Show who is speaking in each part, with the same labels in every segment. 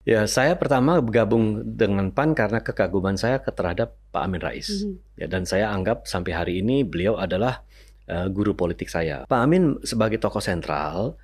Speaker 1: Ya, saya pertama bergabung dengan PAN karena kekaguman saya terhadap Pak Amin Rais. Ya, dan saya anggap sampai hari ini beliau adalah guru politik saya. Pak Amin sebagai tokoh sentral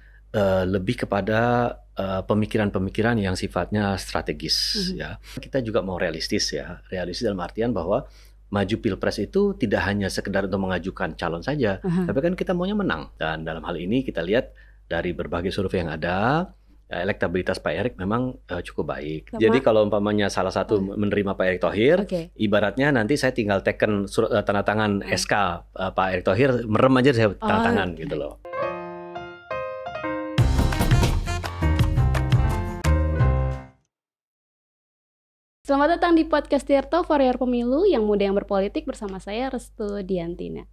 Speaker 1: lebih kepada pemikiran-pemikiran yang sifatnya strategis. Ya, kita juga mau realistis ya, realistis dalam artian bahwa maju pilpres itu tidak hanya sekedar untuk mengajukan calon saja, tapi kan kita maunya menang. Dan dalam hal ini kita lihat dari berbagai survei yang ada, elektabilitas Pak Erick memang cukup baik. Jadi kalau umpamanya salah satu menerima Pak Erick Thohir, ibaratnya nanti saya tinggal teken tanda tangan SK Pak Erick Thohir, merem aja saya tanda tangan gitu loh.
Speaker 2: Selamat datang di podcast Tirto, Warrior Pemilu yang muda yang berpolitik, bersama saya Restu Diantina.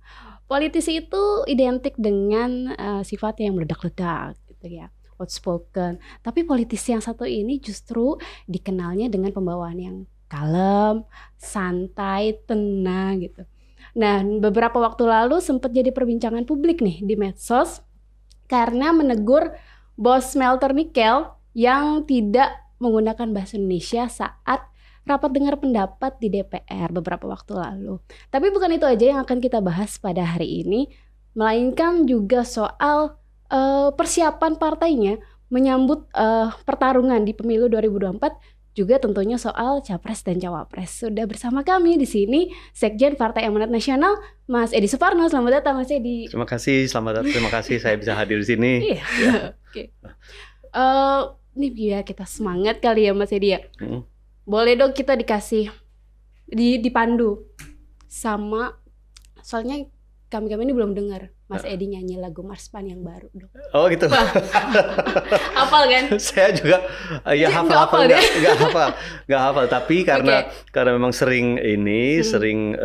Speaker 2: Politisi itu identik dengan sifat yang meledak-ledak gitu ya, outspoken. Tapi politisi yang satu ini justru dikenalnya dengan pembawaan yang kalem, santai, tenang gitu. Nah, beberapa waktu lalu sempat jadi perbincangan publik nih di medsos karena menegur bos smelter nikel yang tidak menggunakan bahasa Indonesia saat rapat dengar pendapat di DPR beberapa waktu lalu. Tapi bukan itu aja yang akan kita bahas pada hari ini, melainkan juga soal persiapan partainya menyambut pertarungan di pemilu 2024, juga tentunya soal capres dan cawapres. Sudah bersama kami di sini Sekjen Partai Amanat Nasional, Mas Edi Suparno. Selamat datang, Mas Edi.
Speaker 1: Terima kasih, terima kasih saya bisa hadir di sini.
Speaker 2: Iya. Ya. Oke. Ini biar kita semangat kali ya, Mas Edi ya. Boleh dong kita dikasih dipandu sama, soalnya kami ini belum dengar Mas Edi nyanyi lagu Mars PAN yang baru dong.
Speaker 1: Oh gitu.
Speaker 2: Hafal kan?
Speaker 1: Saya juga ya hafal, nggak hafal. Tapi karena memang sering sering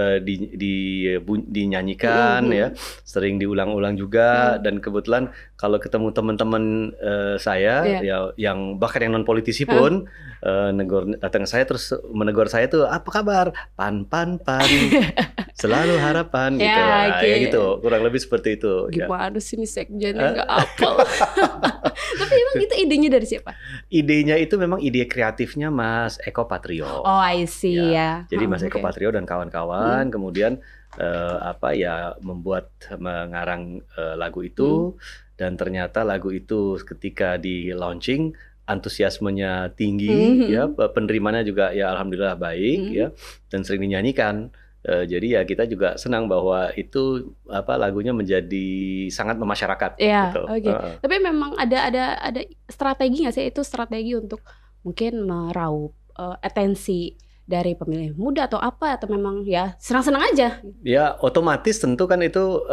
Speaker 1: dinyanyikan ya, sering diulang-ulang juga, dan kebetulan kalau ketemu teman-teman saya ya, yang bahkan yang non politisi pun datang ke saya terus menegur saya tuh, apa kabar? Pan selalu harapan gitu. Ya gitu, kurang lebih seperti itu.
Speaker 2: Gimana sih nih sekjennya nggak hafal? Tapi emang itu idenya dari siapa?
Speaker 1: Idenya itu memang ide kreatifnya Mas Eko Patrio.
Speaker 2: Oh, I see ya.
Speaker 1: Jadi Mas Eko Patrio dan kawan-kawan kemudian mengarang lagu itu, dan ternyata lagu itu ketika di launching antusiasmenya tinggi, ya, penerimanya juga ya alhamdulillah baik, ya, dan sering dinyanyikan. Jadi ya kita juga senang bahwa itu lagunya menjadi sangat memasyarakat.
Speaker 2: Ya,
Speaker 1: gitu.
Speaker 2: Tapi memang ada strategi nggak sih, itu strategi untuk mungkin meraup atensi dari pemilih muda atau apa, atau memang ya senang-senang aja? Ya
Speaker 1: otomatis tentu kan itu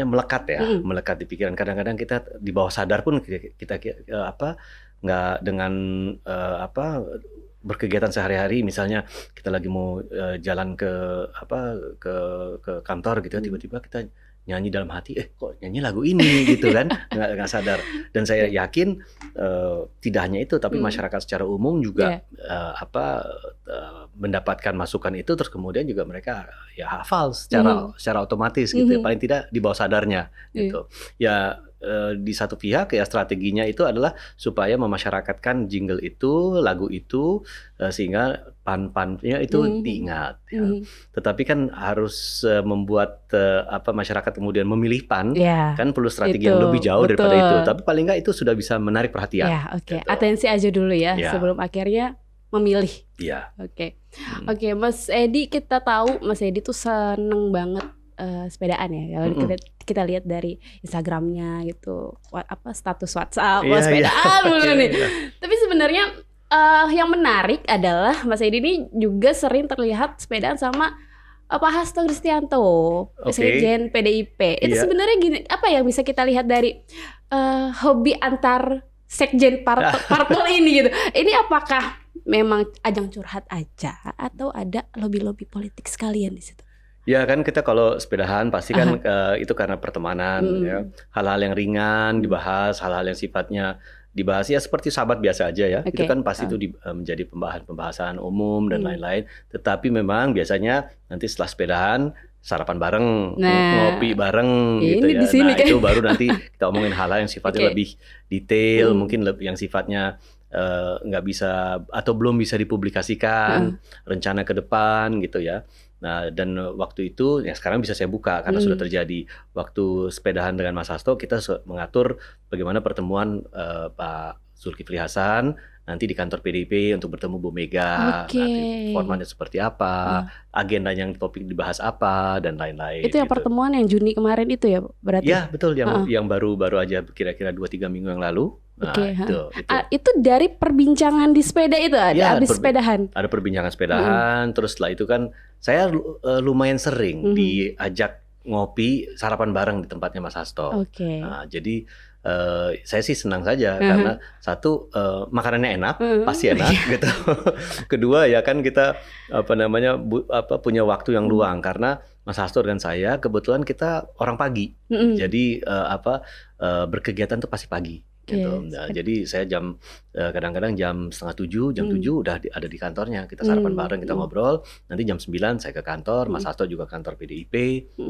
Speaker 1: melekat ya, melekat di pikiran. Kadang-kadang kita di bawah sadar pun kita nggak dengan berkegiatan sehari-hari, misalnya kita lagi mau jalan ke kantor gitu, tiba-tiba kita nyanyi dalam hati, kok nyanyi lagu ini gitu kan, nggak sadar. Dan saya yakin tidak hanya itu, tapi masyarakat secara umum juga mendapatkan masukan itu, terus kemudian juga mereka ya hafal secara otomatis gitu, paling tidak di bawah sadarnya gitu. Ya di satu pihak ya strateginya itu adalah supaya memasyarakatkan jingle itu, lagu itu, sehingga pan-pannya itu diingat. Ya. Tetapi kan harus membuat masyarakat kemudian memilih PAN, kan perlu strategi yang lebih jauh daripada itu. Tapi paling nggak itu sudah bisa menarik perhatian.
Speaker 2: Ya, gitu. Atensi aja dulu ya, sebelum akhirnya memilih.
Speaker 1: Iya.
Speaker 2: Oke, Mas Edi, kita tahu Mas Edi tuh seneng banget sepedaan ya. Kalau kita lihat dari Instagramnya gitu, status WhatsApp, sepedaan mulu nih. Tapi sebenarnya yang menarik adalah Mas Edi ini juga sering terlihat sepedaan sama Pak Hasto Kristianto, Sekjen PDIP. Itu sebenarnya gini, apa yang bisa kita lihat dari hobi antar sekjen parpol ini gitu? Ini apakah memang ajang curhat aja atau ada lobby-lobby politik sekalian di situ?
Speaker 1: Ya kan, kita kalau sepedahan pasti kan itu karena pertemanan, ya. Hal-hal yang ringan dibahas, hal-hal yang sifatnya dibahas ya seperti sahabat biasa aja ya. Itu kan pasti itu menjadi pembahasan umum dan lain-lain. Tetapi memang biasanya nanti setelah sepedahan sarapan bareng, ngopi bareng gitu ya.
Speaker 2: Di sini
Speaker 1: itu baru nanti kita omongin hal-hal yang sifatnya lebih detail, mungkin yang sifatnya nggak bisa atau belum bisa dipublikasikan rencana ke depan gitu ya. Nah, dan waktu itu ya sekarang bisa saya buka karena sudah terjadi. Waktu sepedahan dengan Mas Hasto, kita mengatur bagaimana pertemuan Pak Zulkifli Hasan nanti di kantor PDIP untuk bertemu Bu Mega. Nanti formatnya seperti apa, agenda yang topik dibahas apa dan lain-lain.
Speaker 2: Itu yang
Speaker 1: gitu.
Speaker 2: pertemuan yang Juni kemarin itu ya berarti?
Speaker 1: Ya betul, yang baru-baru aja kira-kira 2-3 minggu yang lalu. Nah,
Speaker 2: itu dari perbincangan di sepeda itu habis sepedahan. Ada
Speaker 1: perbincangan sepedahan, terus setelah itu kan saya lumayan sering diajak ngopi sarapan bareng di tempatnya Mas Hasto. Nah, jadi saya sih senang saja karena satu makanannya enak, pasti enak gitu. Kedua ya kan kita punya waktu yang luang karena Mas Hasto dan saya kebetulan kita orang pagi. Jadi berkegiatan tuh pasti pagi. Gitu. Nah, jadi saya kadang-kadang jam 6:30, jam 7 udah ada di kantornya. Kita sarapan bareng, kita ngobrol. Nanti jam 9 saya ke kantor, Mas Hasto juga kantor PDIP.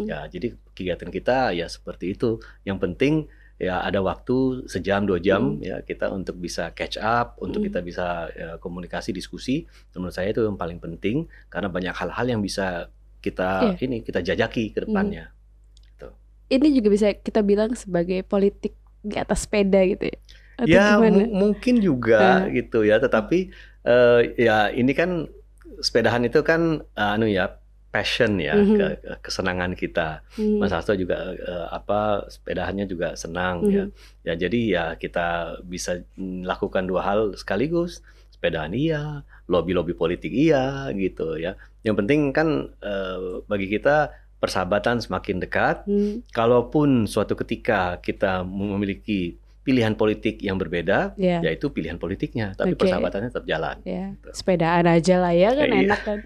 Speaker 1: Ya, jadi kegiatan kita ya seperti itu. Yang penting ya ada waktu sejam 2 jam ya kita untuk bisa catch up, untuk kita bisa komunikasi, diskusi. Menurut saya itu yang paling penting karena banyak hal-hal yang bisa kita kita jajaki ke depannya. Gitu.
Speaker 2: Ini juga bisa kita bilang sebagai politik di atas sepeda gitu ya? Atau
Speaker 1: ya
Speaker 2: mungkin
Speaker 1: juga gitu ya, tetapi ya ini kan sepedahan itu kan passion ya, kesenangan kita. Mas Hasto juga sepedahannya juga senang ya. Ya jadi ya kita bisa lakukan dua hal sekaligus, sepedahan iya, lobby politik iya gitu ya. Yang penting kan bagi kita persahabatan semakin dekat. Kalaupun suatu ketika kita memiliki pilihan politik yang berbeda, yaitu pilihan politiknya, tapi persahabatannya tetap jalan.
Speaker 2: Gitu. Sepedaan aja lah ya kan, enak kan,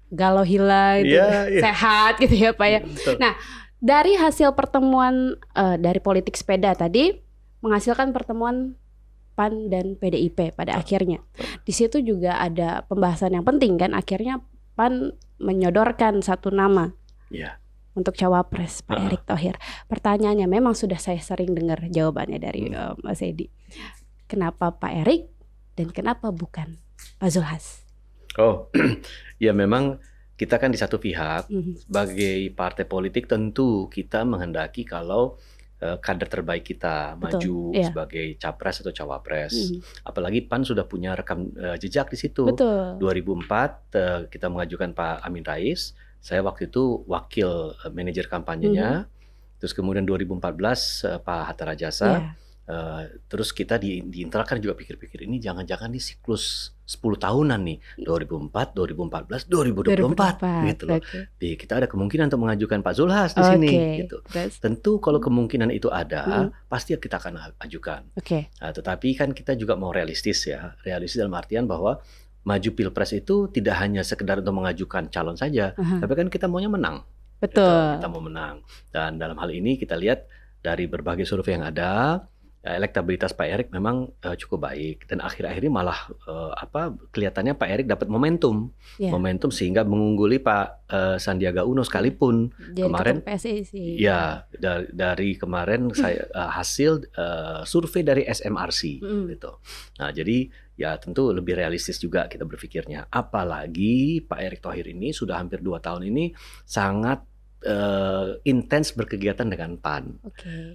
Speaker 2: galau hilang, sehat gitu ya Pak ya. Nah, dari hasil pertemuan dari politik sepeda tadi menghasilkan pertemuan PAN dan PDIP pada akhirnya. Di situ juga ada pembahasan yang penting kan, akhirnya PAN menyodorkan satu nama. Untuk cawapres Pak Erick Thohir. Pertanyaannya memang sudah saya sering dengar jawabannya dari Mas Edi. Kenapa Pak Erick dan kenapa bukan Pak Zulhas?
Speaker 1: Oh, ya memang kita kan di satu pihak sebagai partai politik tentu kita menghendaki kalau kader terbaik kita maju sebagai capres atau cawapres. Apalagi PAN sudah punya rekam jejak di situ. 2004 kita mengajukan Pak Amin Rais. Saya waktu itu wakil manajer kampanyenya. Terus kemudian 2014 Pak Hatta Rajasa. Terus kita di internal kan juga pikir-pikir ini jangan-jangan nih siklus 10 tahunan nih, 2004, 2014, 2024 gitu loh. Kita ada kemungkinan untuk mengajukan Pak Zulhas di sini gitu. Tentu kalau kemungkinan itu ada, pasti kita akan ajukan. Nah, tetapi kan kita juga mau realistis ya. Realistis dalam artian bahwa maju Pilpres itu tidak hanya sekedar untuk mengajukan calon saja, tapi kan kita maunya menang.
Speaker 2: Betul.
Speaker 1: Gitu. Kita mau menang. Dan dalam hal ini kita lihat dari berbagai survei yang ada, elektabilitas Pak Erick memang cukup baik dan akhir-akhir ini malah kelihatannya Pak Erick dapat momentum sehingga mengungguli Pak Sandiaga Uno sekalipun kemarin ya dari kemarin saya hasil survei dari SMRC gitu. Nah, jadi ya tentu lebih realistis juga kita berpikirnya, apalagi Pak Erick Thohir ini sudah hampir 2 tahun ini sangat intens berkegiatan dengan PAN.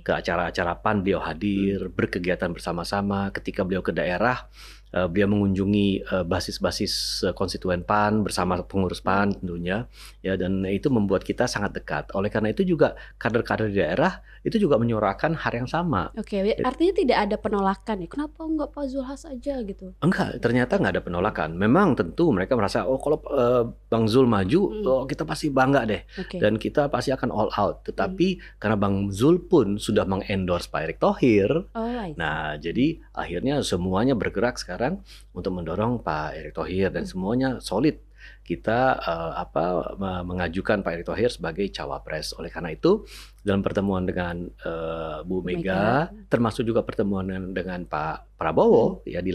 Speaker 1: Ke acara-acara PAN beliau hadir, berkegiatan bersama-sama. Ketika beliau ke daerah, beliau mengunjungi basis-basis konstituen PAN bersama pengurus PAN tentunya. Ya, dan itu membuat kita sangat dekat. Oleh karena itu juga kader-kader di daerah itu juga menyuarakan hal yang sama.
Speaker 2: Artinya tidak ada penolakan ya. Kenapa enggak Pak Zulhas aja gitu?
Speaker 1: Enggak, ternyata enggak ada penolakan. Memang tentu mereka merasa kalau Bang Zul maju, kita pasti bangga deh. Dan kita pasti akan all out. Tetapi karena Bang Zul pun sudah mengendorse Pak Erick Thohir. Nah, jadi akhirnya semuanya bergerak sekarang untuk mendorong Pak Erick Thohir dan semuanya solid. Kita mengajukan Pak Erick Thohir sebagai cawapres. Oleh karena itu dalam pertemuan dengan Bu Mega, termasuk juga pertemuan dengan Pak Prabowo ya di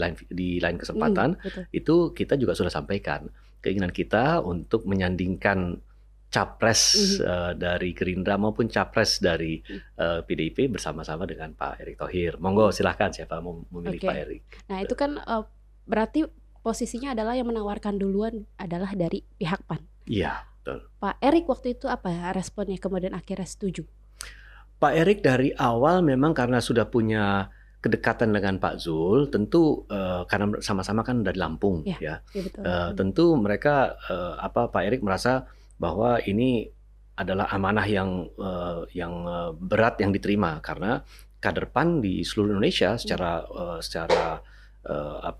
Speaker 1: lain kesempatan, itu kita juga sudah sampaikan keinginan kita untuk menyandingkan capres dari Gerindra maupun capres dari PDIP bersama-sama dengan Pak Erick Thohir. Monggo silahkan siapa mau memilih Pak Erick.
Speaker 2: Nah itu kan berarti posisinya adalah yang menawarkan duluan adalah dari pihak PAN.
Speaker 1: Iya, betul.
Speaker 2: Pak Erik waktu itu apa responnya kemudian akhirnya setuju?
Speaker 1: Pak Erik dari awal memang karena sudah punya kedekatan dengan Pak Zul, tentu karena sama-sama kan dari Lampung ya.
Speaker 2: Betul.
Speaker 1: Tentu mereka Pak Erik merasa bahwa ini adalah amanah yang berat yang diterima karena kader PAN di seluruh Indonesia secara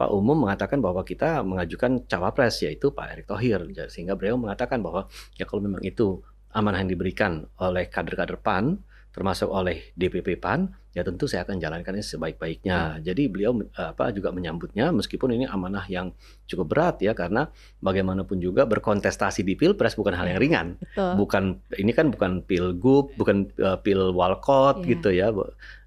Speaker 1: umum mengatakan bahwa kita mengajukan cawapres yaitu Pak Erick Thohir, sehingga beliau mengatakan bahwa ya kalau memang itu amanah yang diberikan oleh kader-kader PAN termasuk oleh DPP PAN, ya tentu saya akan jalankannya sebaik-baiknya. Jadi beliau juga menyambutnya meskipun ini amanah yang cukup berat ya, karena bagaimanapun juga berkontestasi di Pilpres bukan hal yang ringan.
Speaker 2: Betul.
Speaker 1: Ini kan bukan pilgub, bukan pil walkot gitu ya.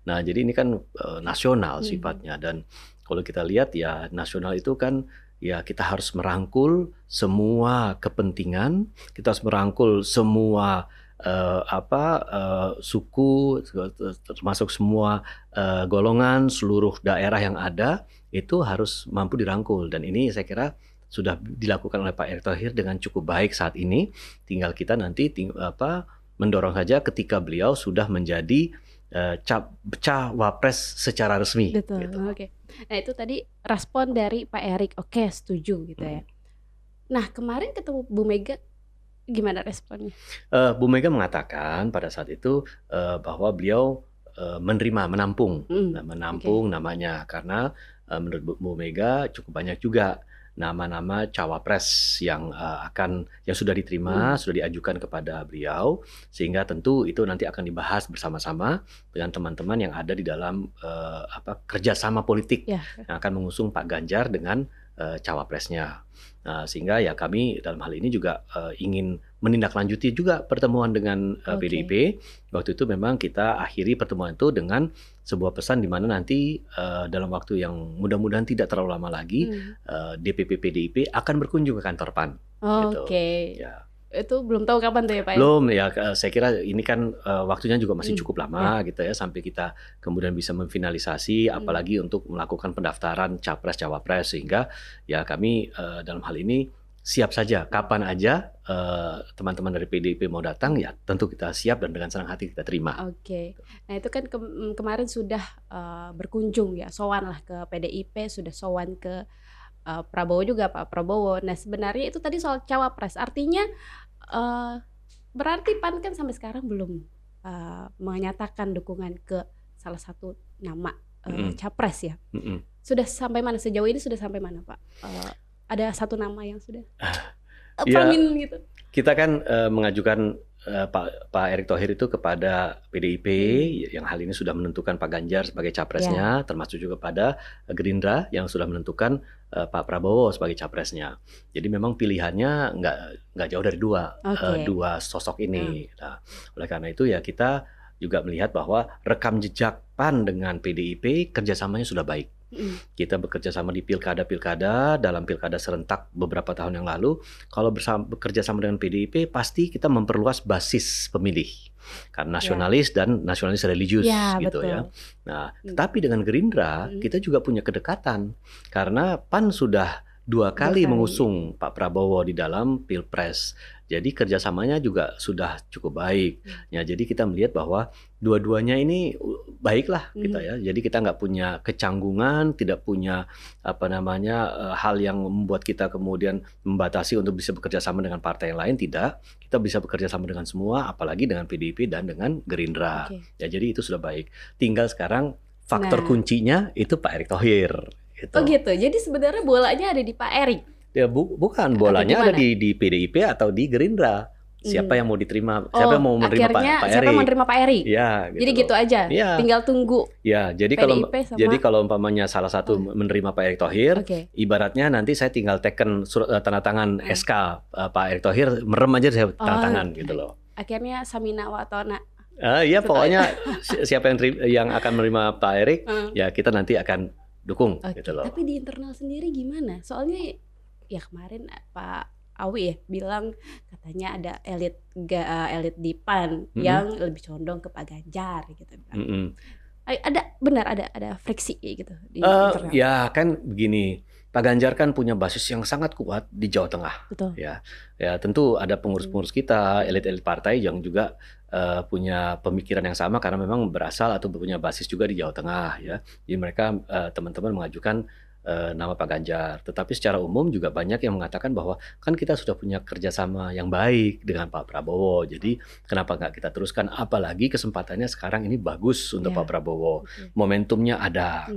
Speaker 1: Nah, jadi ini kan nasional sifatnya, dan kalau kita lihat ya nasional itu kan ya kita harus merangkul semua kepentingan, kita harus merangkul semua suku, termasuk semua golongan, seluruh daerah yang ada itu harus mampu dirangkul, dan ini saya kira sudah dilakukan oleh Pak Erick Thohir dengan cukup baik saat ini. Tinggal kita nanti mendorong saja ketika beliau sudah menjadi cawapres secara resmi.
Speaker 2: Betul.
Speaker 1: Gitu.
Speaker 2: Oke. Nah itu tadi respon dari Pak Erick, oke setuju gitu ya. Nah kemarin ketemu Bu Mega, gimana responnya?
Speaker 1: Bu Mega mengatakan pada saat itu bahwa beliau menampung namanya, karena menurut Bu Mega cukup banyak juga nama-nama cawapres yang sudah diterima, sudah diajukan kepada beliau, sehingga tentu itu nanti akan dibahas bersama-sama dengan teman-teman yang ada di dalam kerjasama politik yang akan mengusung Pak Ganjar dengan cawapresnya. Nah, sehingga ya kami dalam hal ini juga ingin menindaklanjuti juga pertemuan dengan PDIP. Waktu itu memang kita akhiri pertemuan itu dengan sebuah pesan di mana nanti dalam waktu yang mudah-mudahan tidak terlalu lama lagi DPP PDIP akan berkunjung ke kantor PAN.
Speaker 2: Oke.
Speaker 1: Gitu. Ya.
Speaker 2: Itu belum tahu kapan tuh ya Pak?
Speaker 1: Belum ya, saya kira ini kan waktunya juga masih cukup lama gitu ya, sampai kita kemudian bisa memfinalisasi, apalagi untuk melakukan pendaftaran capres cawapres, sehingga ya kami dalam hal ini siap saja kapan aja teman-teman dari PDIP mau datang, ya tentu kita siap dan dengan senang hati kita terima.
Speaker 2: Oke. Nah itu kan kemarin sudah berkunjung ya, sowan lah ke PDIP, sudah sowan ke Prabowo juga, Pak Prabowo. Nah sebenarnya itu tadi soal cawapres, artinya berarti PAN kan sampai sekarang belum menyatakan dukungan ke salah satu nama capres ya. Sudah sampai mana sejauh ini, sudah sampai mana Pak? Ada satu nama yang sudah gitu.
Speaker 1: Kita kan mengajukan Pak Erick Thohir itu kepada PDIP, yang hal ini sudah menentukan Pak Ganjar sebagai capresnya, termasuk juga pada Gerindra yang sudah menentukan Pak Prabowo sebagai capresnya. Jadi memang pilihannya nggak jauh dari dua sosok ini. Nah, oleh karena itu ya kita juga melihat bahwa rekam jejak PAN dengan PDIP kerjasamanya sudah baik. Kita bekerja sama di pilkada, dalam pilkada serentak beberapa tahun yang lalu. Kalau bekerja sama dengan PDIP, pasti kita memperluas basis pemilih, karena nasionalis dan nasionalis religius gitu ya. Nah, tetapi dengan Gerindra kita juga punya kedekatan, karena PAN sudah dua kali mengusung Pak Prabowo di dalam Pilpres. Jadi kerjasamanya juga sudah cukup baik. Ya, jadi kita melihat bahwa dua-duanya ini baiklah kita ya. Jadi kita nggak punya kecanggungan, tidak punya hal yang membuat kita kemudian membatasi untuk bisa bekerja sama dengan partai yang lain. Tidak, kita bisa bekerja sama dengan semua, apalagi dengan PDIP dan dengan Gerindra. Ya, jadi itu sudah baik. Tinggal sekarang faktor kuncinya itu Pak Erick Thohir. Gitu.
Speaker 2: Oh gitu. Jadi sebenarnya bolanya ada di Pak Erick.
Speaker 1: Ya bukan, bolanya ada di PDIP atau di Gerindra. Siapa yang mau diterima, siapa yang mau menerima Pak Erick?
Speaker 2: Siapa yang mau menerima Pak Erick?
Speaker 1: Ya,
Speaker 2: jadi gitu aja. Ya. Tinggal tunggu.
Speaker 1: Ya, jadi kalau umpamanya salah satu menerima Pak Erick Thohir, ibaratnya nanti saya tinggal teken tanda tangan SK Pak Erick Thohir, merem aja saya tanda tangan gitu loh.
Speaker 2: Akhirnya Samina Watona.
Speaker 1: Iya, pokoknya siapa yang akan menerima Pak Erick, ya kita nanti akan dukung gitu loh.
Speaker 2: Tapi di internal sendiri gimana? Soalnya ya kemarin Pak Awi ya bilang katanya ada elit di PAN yang lebih condong ke Pak Ganjar gitu kan. Ada friksi gitu di internal.
Speaker 1: Ya kan begini, Pak Ganjar kan punya basis yang sangat kuat di Jawa Tengah.
Speaker 2: Betul.
Speaker 1: Ya, tentu ada pengurus-pengurus kita, elit-elit partai yang juga punya pemikiran yang sama karena memang berasal atau punya basis juga di Jawa Tengah. Ya, jadi mereka teman-teman mengajukan nama Pak Ganjar. Tetapi secara umum juga banyak yang mengatakan bahwa kan kita sudah punya kerjasama yang baik dengan Pak Prabowo. Jadi kenapa nggak kita teruskan? Apalagi kesempatannya sekarang ini bagus untuk Pak Prabowo. Momentumnya ada.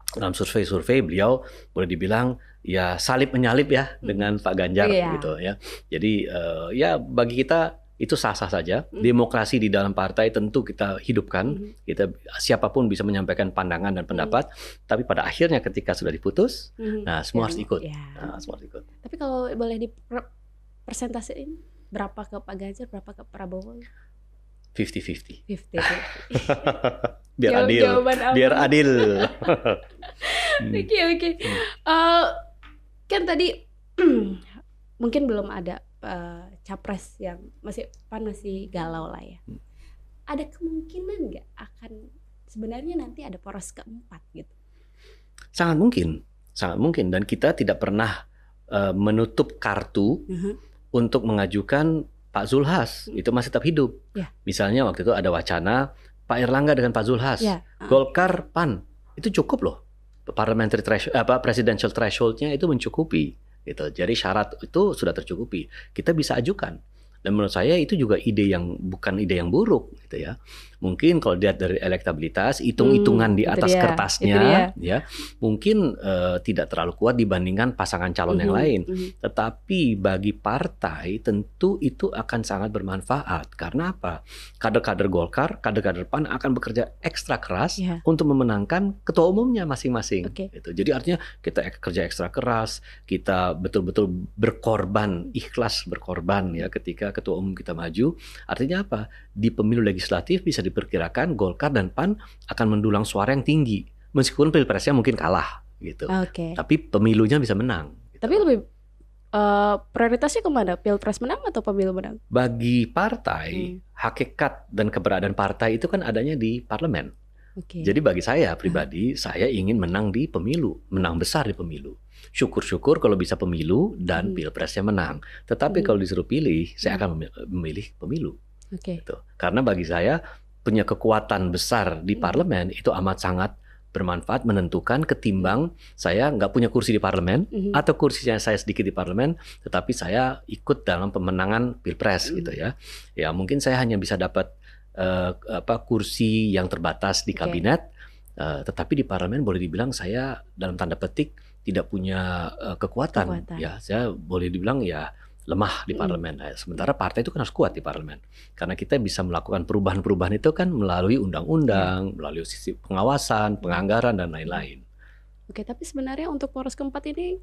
Speaker 1: Dalam survei-survei beliau boleh dibilang ya salib menyalip ya dengan Pak Ganjar gitu ya. Jadi ya bagi kita itu sah-sah saja. Demokrasi di dalam partai tentu kita hidupkan. Kita siapapun bisa menyampaikan pandangan dan pendapat. Tapi pada akhirnya ketika sudah diputus, nah semua harus ikut. Nah, semua harus ikut.
Speaker 2: Tapi kalau boleh dipersentasiin berapa ke Pak Ganjar, berapa ke Prabowo?
Speaker 1: 50-50.
Speaker 2: 50-50.
Speaker 1: Biar adil.
Speaker 2: Oke. Kan tadi mungkin belum ada capres yang masih galau lah ya. Ada kemungkinan nggak akan sebenarnya nanti ada poros keempat gitu?
Speaker 1: Sangat mungkin dan kita tidak pernah menutup kartu untuk mengajukan Pak Zulhas. Itu masih tetap hidup. Misalnya waktu itu ada wacana Pak Erlangga dengan Pak Zulhas, Golkar, PAN, itu cukup loh. Parliamentary threshold, presidential threshold-nya itu mencukupi. Gitu. Jadi syarat itu sudah tercukupi. Kita bisa ajukan. Dan menurut saya itu juga bukan ide yang buruk, gitu ya. Mungkin kalau dilihat dari elektabilitas, hitung-hitungan di atas kertasnya, ya mungkin tidak terlalu kuat dibandingkan pasangan calon yang lain. Tetapi bagi partai tentu itu akan sangat bermanfaat. Karena apa? Kader-kader Golkar, kader-kader PAN akan bekerja ekstra keras untuk memenangkan ketua umumnya masing-masing. Gitu. Jadi artinya kita kerja ekstra keras, kita betul-betul berkorban, ikhlas berkorban ya ketika ketua umum kita maju. Artinya apa? Di pemilu legislatif bisa diperkirakan Golkar dan PAN akan mendulang suara yang tinggi. Meskipun pilpresnya mungkin kalah gitu. Tapi pemilunya bisa menang. Gitu.
Speaker 2: Tapi lebih prioritasnya kemana? Pilpres menang atau pemilu menang?
Speaker 1: Bagi partai, hakikat dan keberadaan partai itu kan adanya di parlemen. Jadi bagi saya pribadi, saya ingin menang di pemilu, menang besar di pemilu. Syukur-syukur kalau bisa pemilu dan pilpresnya menang. Tetapi kalau disuruh pilih, saya akan memilih pemilu. Gitu. Karena bagi saya punya kekuatan besar di parlemen itu amat sangat bermanfaat menentukan ketimbang saya nggak punya kursi di parlemen atau kursinya saya sedikit di parlemen, tetapi saya ikut dalam pemenangan pilpres gitu ya. Ya mungkin saya hanya bisa dapat kursi yang terbatas di kabinet, tetapi di parlemen boleh dibilang saya dalam tanda petik tidak punya kekuatan. Ya saya boleh dibilang ya lemah di parlemen. Sementara partai itu kan harus kuat di parlemen. Karena kita bisa melakukan perubahan-perubahan itu kan melalui undang-undang, melalui sisi pengawasan, penganggaran, dan lain-lain.
Speaker 2: Tapi sebenarnya untuk poros keempat ini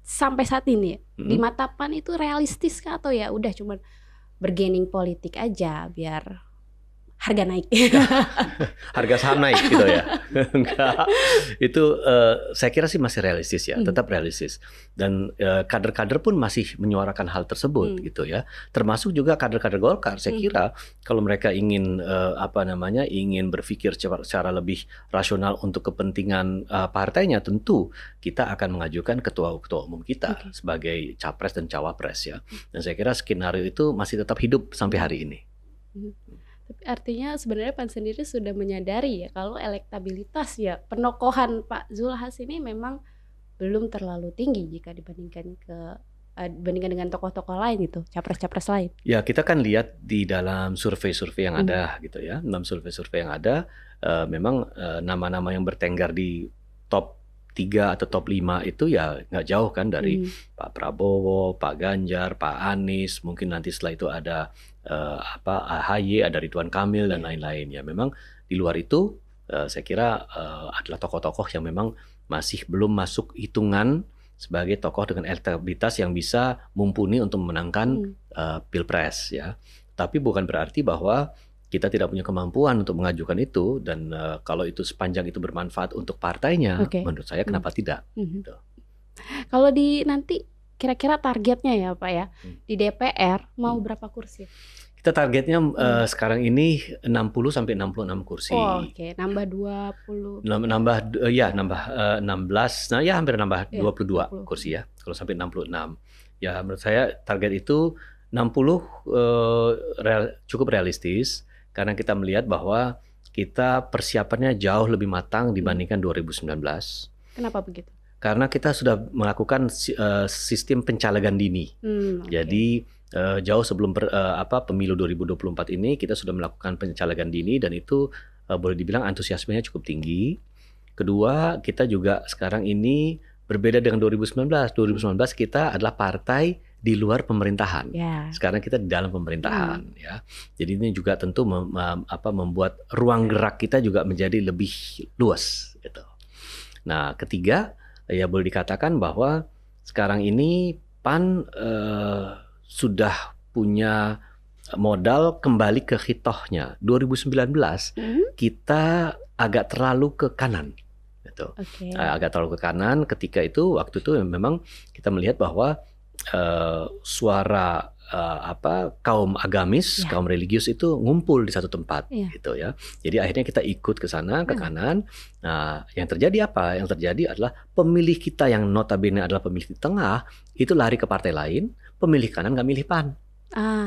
Speaker 2: sampai saat ini di mata PAN itu realistis kah atau ya udah cuma bergaining politik aja biar harga naik?
Speaker 1: Harga saham naik gitu ya? Enggak. Itu saya kira sih masih realistis ya, tetap realistis. Dan kader-kader pun masih menyuarakan hal tersebut gitu ya. Termasuk juga kader-kader Golkar. Saya kira kalau mereka ingin ingin berpikir secara lebih rasional untuk kepentingan partainya, tentu kita akan mengajukan ketua umum kita sebagai capres dan cawapres ya. Dan saya kira skenario itu masih tetap hidup sampai hari ini.
Speaker 2: Tapi artinya sebenarnya PAN sendiri sudah menyadari ya kalau elektabilitas ya penokohan Pak Zulhas ini memang belum terlalu tinggi jika dibandingkan dengan tokoh-tokoh lain gitu, capres-capres lain.
Speaker 1: Ya kita kan lihat di dalam survei-survei yang ada gitu ya, dalam survei-survei yang ada memang nama-nama yang bertenggar di top 3 atau top 5 itu ya nggak jauh kan dari Pak Prabowo, Pak Ganjar, Pak Anies, mungkin nanti setelah itu ada AHY, ada Ridwan Kamil dan lain-lain ya. Memang di luar itu saya kira adalah tokoh-tokoh yang memang masih belum masuk hitungan sebagai tokoh dengan elektabilitas yang bisa mumpuni untuk memenangkan pilpres ya. Tapi bukan berarti bahwa kita tidak punya kemampuan untuk mengajukan itu dan kalau itu sepanjang itu bermanfaat untuk partainya, menurut saya kenapa tidak? Gitu.
Speaker 2: Kalau di nanti kira-kira targetnya ya Pak ya di DPR mau berapa kursi?
Speaker 1: Kita targetnya sekarang ini 60 sampai 66 kursi.
Speaker 2: Oh, oke. Nambah 20.
Speaker 1: Nambah 16. Nah, ya hampir nambah 22
Speaker 2: 20
Speaker 1: kursi ya. Kalau sampai 66. Ya menurut saya target itu 60 cukup realistis karena kita melihat bahwa kita persiapannya jauh lebih matang dibandingkan 2019.
Speaker 2: Kenapa begitu?
Speaker 1: Karena kita sudah melakukan sistem pencalegan dini. Jadi jauh sebelum pemilu 2024 ini kita sudah melakukan pencalegan dini dan itu boleh dibilang antusiasmenya cukup tinggi. Kedua, kita juga sekarang ini berbeda dengan 2019. 2019 kita adalah partai di luar pemerintahan. Sekarang kita di dalam pemerintahan ya. Jadi ini juga tentu membuat ruang gerak kita juga menjadi lebih luas gitu. Nah, ketiga, ya boleh dikatakan bahwa sekarang ini PAN sudah punya modal kembali ke hitohnya. 2019 kita agak terlalu ke kanan, gitu. Agak terlalu ke kanan. Ketika itu, waktu itu memang kita melihat bahwa suara kaum agamis, kaum religius itu ngumpul di satu tempat, gitu ya. Jadi akhirnya kita ikut ke sana, ke kanan. Nah, yang terjadi apa? Yang terjadi adalah pemilih kita yang notabene adalah pemilih di tengah itu lari ke partai lain, pemilih kanan nggak milih PAN.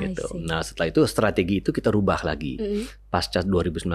Speaker 1: Gitu. Nah, setelah itu strategi itu kita rubah lagi. Pasca 2019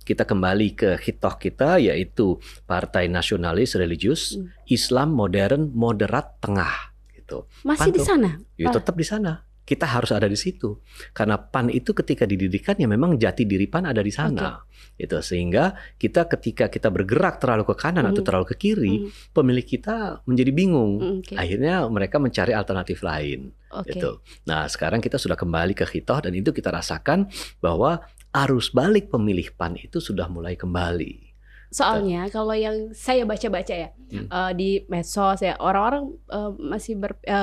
Speaker 1: kita kembali ke hitoh kita, yaitu Partai Nasionalis Religius, Islam modern moderat tengah. Gitu.
Speaker 2: Masih di sana?
Speaker 1: Ya, tetap di sana. Kita harus ada di situ. Karena PAN itu ketika didirikan ya memang jati diri PAN ada di sana. Gitu. Sehingga ketika kita bergerak terlalu ke kanan atau terlalu ke kiri, pemilih kita menjadi bingung. Akhirnya mereka mencari alternatif lain. Gitu. Nah, sekarang kita sudah kembali ke hitoh dan itu kita rasakan bahwa arus balik pemilih PAN itu sudah mulai kembali.
Speaker 2: Soalnya kalau yang saya baca-baca ya di medsos ya, orang-orang masih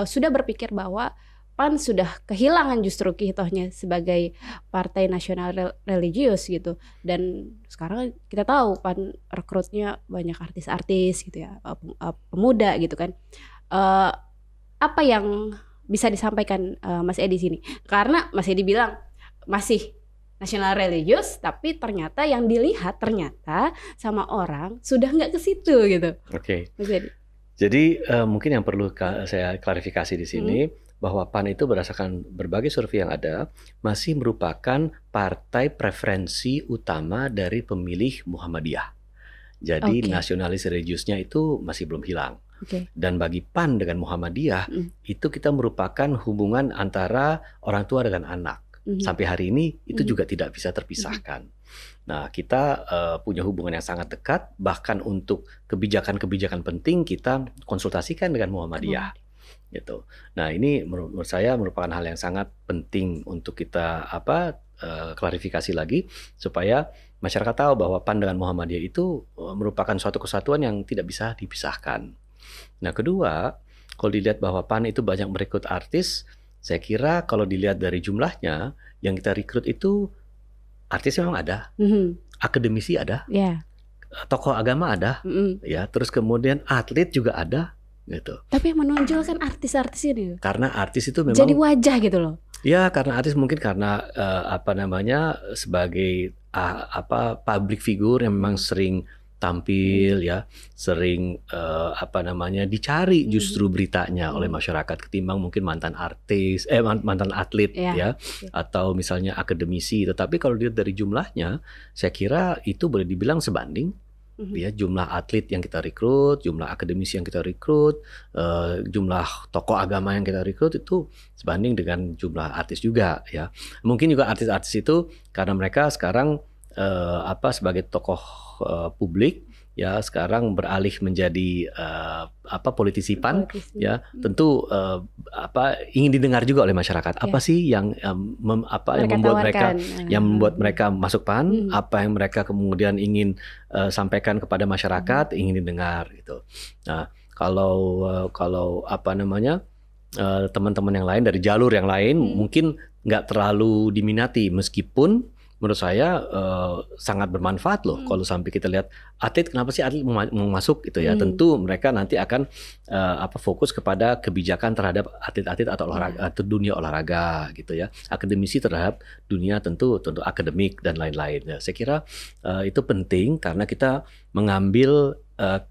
Speaker 2: sudah berpikir bahwa PAN sudah kehilangan justru hitohnya sebagai partai nasional religius gitu. Dan sekarang kita tahu PAN rekrutnya banyak artis-artis gitu ya, pemuda gitu kan. Apa yang bisa disampaikan Mas Edi sini? Karena Mas Edi bilang masih nasional religius, tapi ternyata yang dilihat ternyata sama orang sudah nggak ke situ gitu. Mas Edi.
Speaker 1: Jadi mungkin yang perlu saya klarifikasi di sini bahwa PAN itu berdasarkan berbagai survei yang ada masih merupakan partai preferensi utama dari pemilih Muhammadiyah. Jadi nasionalis religiusnya itu masih belum hilang. Dan bagi PAN dengan Muhammadiyah itu kita merupakan hubungan antara orang tua dengan anak. Sampai hari ini itu juga tidak bisa terpisahkan. Nah, kita punya hubungan yang sangat dekat, bahkan untuk kebijakan-kebijakan penting kita konsultasikan dengan Muhammadiyah. Gitu. Nah, ini menurut saya merupakan hal yang sangat penting untuk kita klarifikasi lagi supaya masyarakat tahu bahwa PAN dengan Muhammadiyah itu merupakan suatu kesatuan yang tidak bisa dipisahkan. Nah, kedua, kalau dilihat bahwa PAN itu banyak merekrut artis, saya kira kalau dilihat dari jumlahnya yang kita rekrut itu artis memang ada, akademisi ada, tokoh agama ada, ya, terus kemudian atlet juga ada. Gitu.
Speaker 2: Tapi yang menonjol kan artis-artis ini.
Speaker 1: Karena artis itu memang
Speaker 2: jadi wajah gitu loh.
Speaker 1: Ya, karena artis mungkin karena sebagai public figure yang memang sering tampil ya, sering dicari justru beritanya oleh masyarakat ketimbang mungkin mantan artis, mantan atlet ya, atau misalnya akademisi. Tetapi kalau dilihat dari jumlahnya, saya kira itu boleh dibilang sebanding. Ya, jumlah atlet yang kita rekrut, jumlah akademisi yang kita rekrut, jumlah tokoh agama yang kita rekrut itu sebanding dengan jumlah artis juga ya. Mungkin juga artis-artis itu karena mereka sekarang sebagai tokoh publik ya, sekarang beralih menjadi politisi PAN ya, tentu ingin didengar juga oleh masyarakat. Apa sih yang membuat mereka masuk PAN, apa yang mereka kemudian ingin sampaikan kepada masyarakat, ingin didengar gitu. Nah, kalau teman-teman yang lain dari jalur yang lain mungkin nggak terlalu diminati, meskipun menurut saya sangat bermanfaat loh kalau sampai kita lihat atlet, kenapa sih atlet mau masuk gitu ya. Tentu mereka nanti akan fokus kepada kebijakan terhadap atlet-atlet atau olahraga atau dunia olahraga gitu ya. Akademisi terhadap dunia tentu akademik dan lain-lain. Ya, saya kira itu penting karena kita mengambil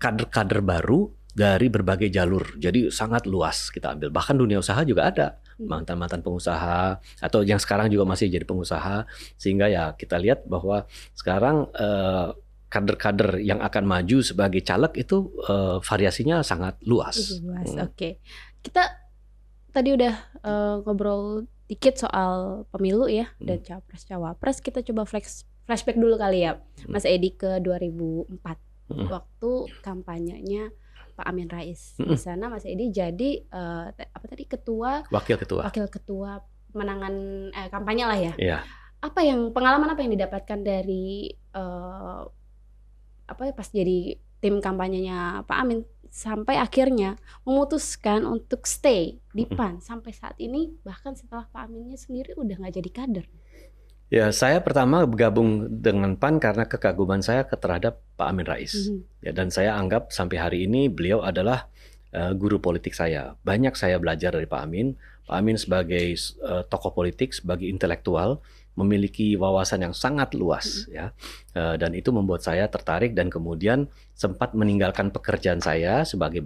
Speaker 1: kader-kader baru dari berbagai jalur. Jadi sangat luas kita ambil. Bahkan dunia usaha juga ada. Mantan-mantan pengusaha atau yang sekarang juga masih jadi pengusaha, sehingga ya kita lihat bahwa sekarang kader-kader yang akan maju sebagai caleg itu variasinya sangat luas.
Speaker 2: Oke. Kita tadi udah ngobrol dikit soal pemilu ya dan capres-cawapres. Kita coba flashback dulu kali ya, Mas Edi, ke 2004 waktu kampanyenya Pak Amin Rais. Di sana Mas Edi jadi wakil ketua pemenangan kampanye lah ya.
Speaker 1: Yeah.
Speaker 2: Pengalaman apa yang didapatkan dari pas jadi tim kampanyenya Pak Amin sampai akhirnya memutuskan untuk stay di PAN sampai saat ini, bahkan setelah Pak Aminnya sendiri udah nggak jadi kader?
Speaker 1: Ya, saya pertama bergabung dengan PAN karena kekaguman saya terhadap Pak Amin Rais. Ya, dan saya anggap sampai hari ini beliau adalah guru politik saya. Banyak saya belajar dari Pak Amin. Pak Amin sebagai tokoh politik, sebagai intelektual, memiliki wawasan yang sangat luas ya. Dan itu membuat saya tertarik dan kemudian sempat meninggalkan pekerjaan saya sebagai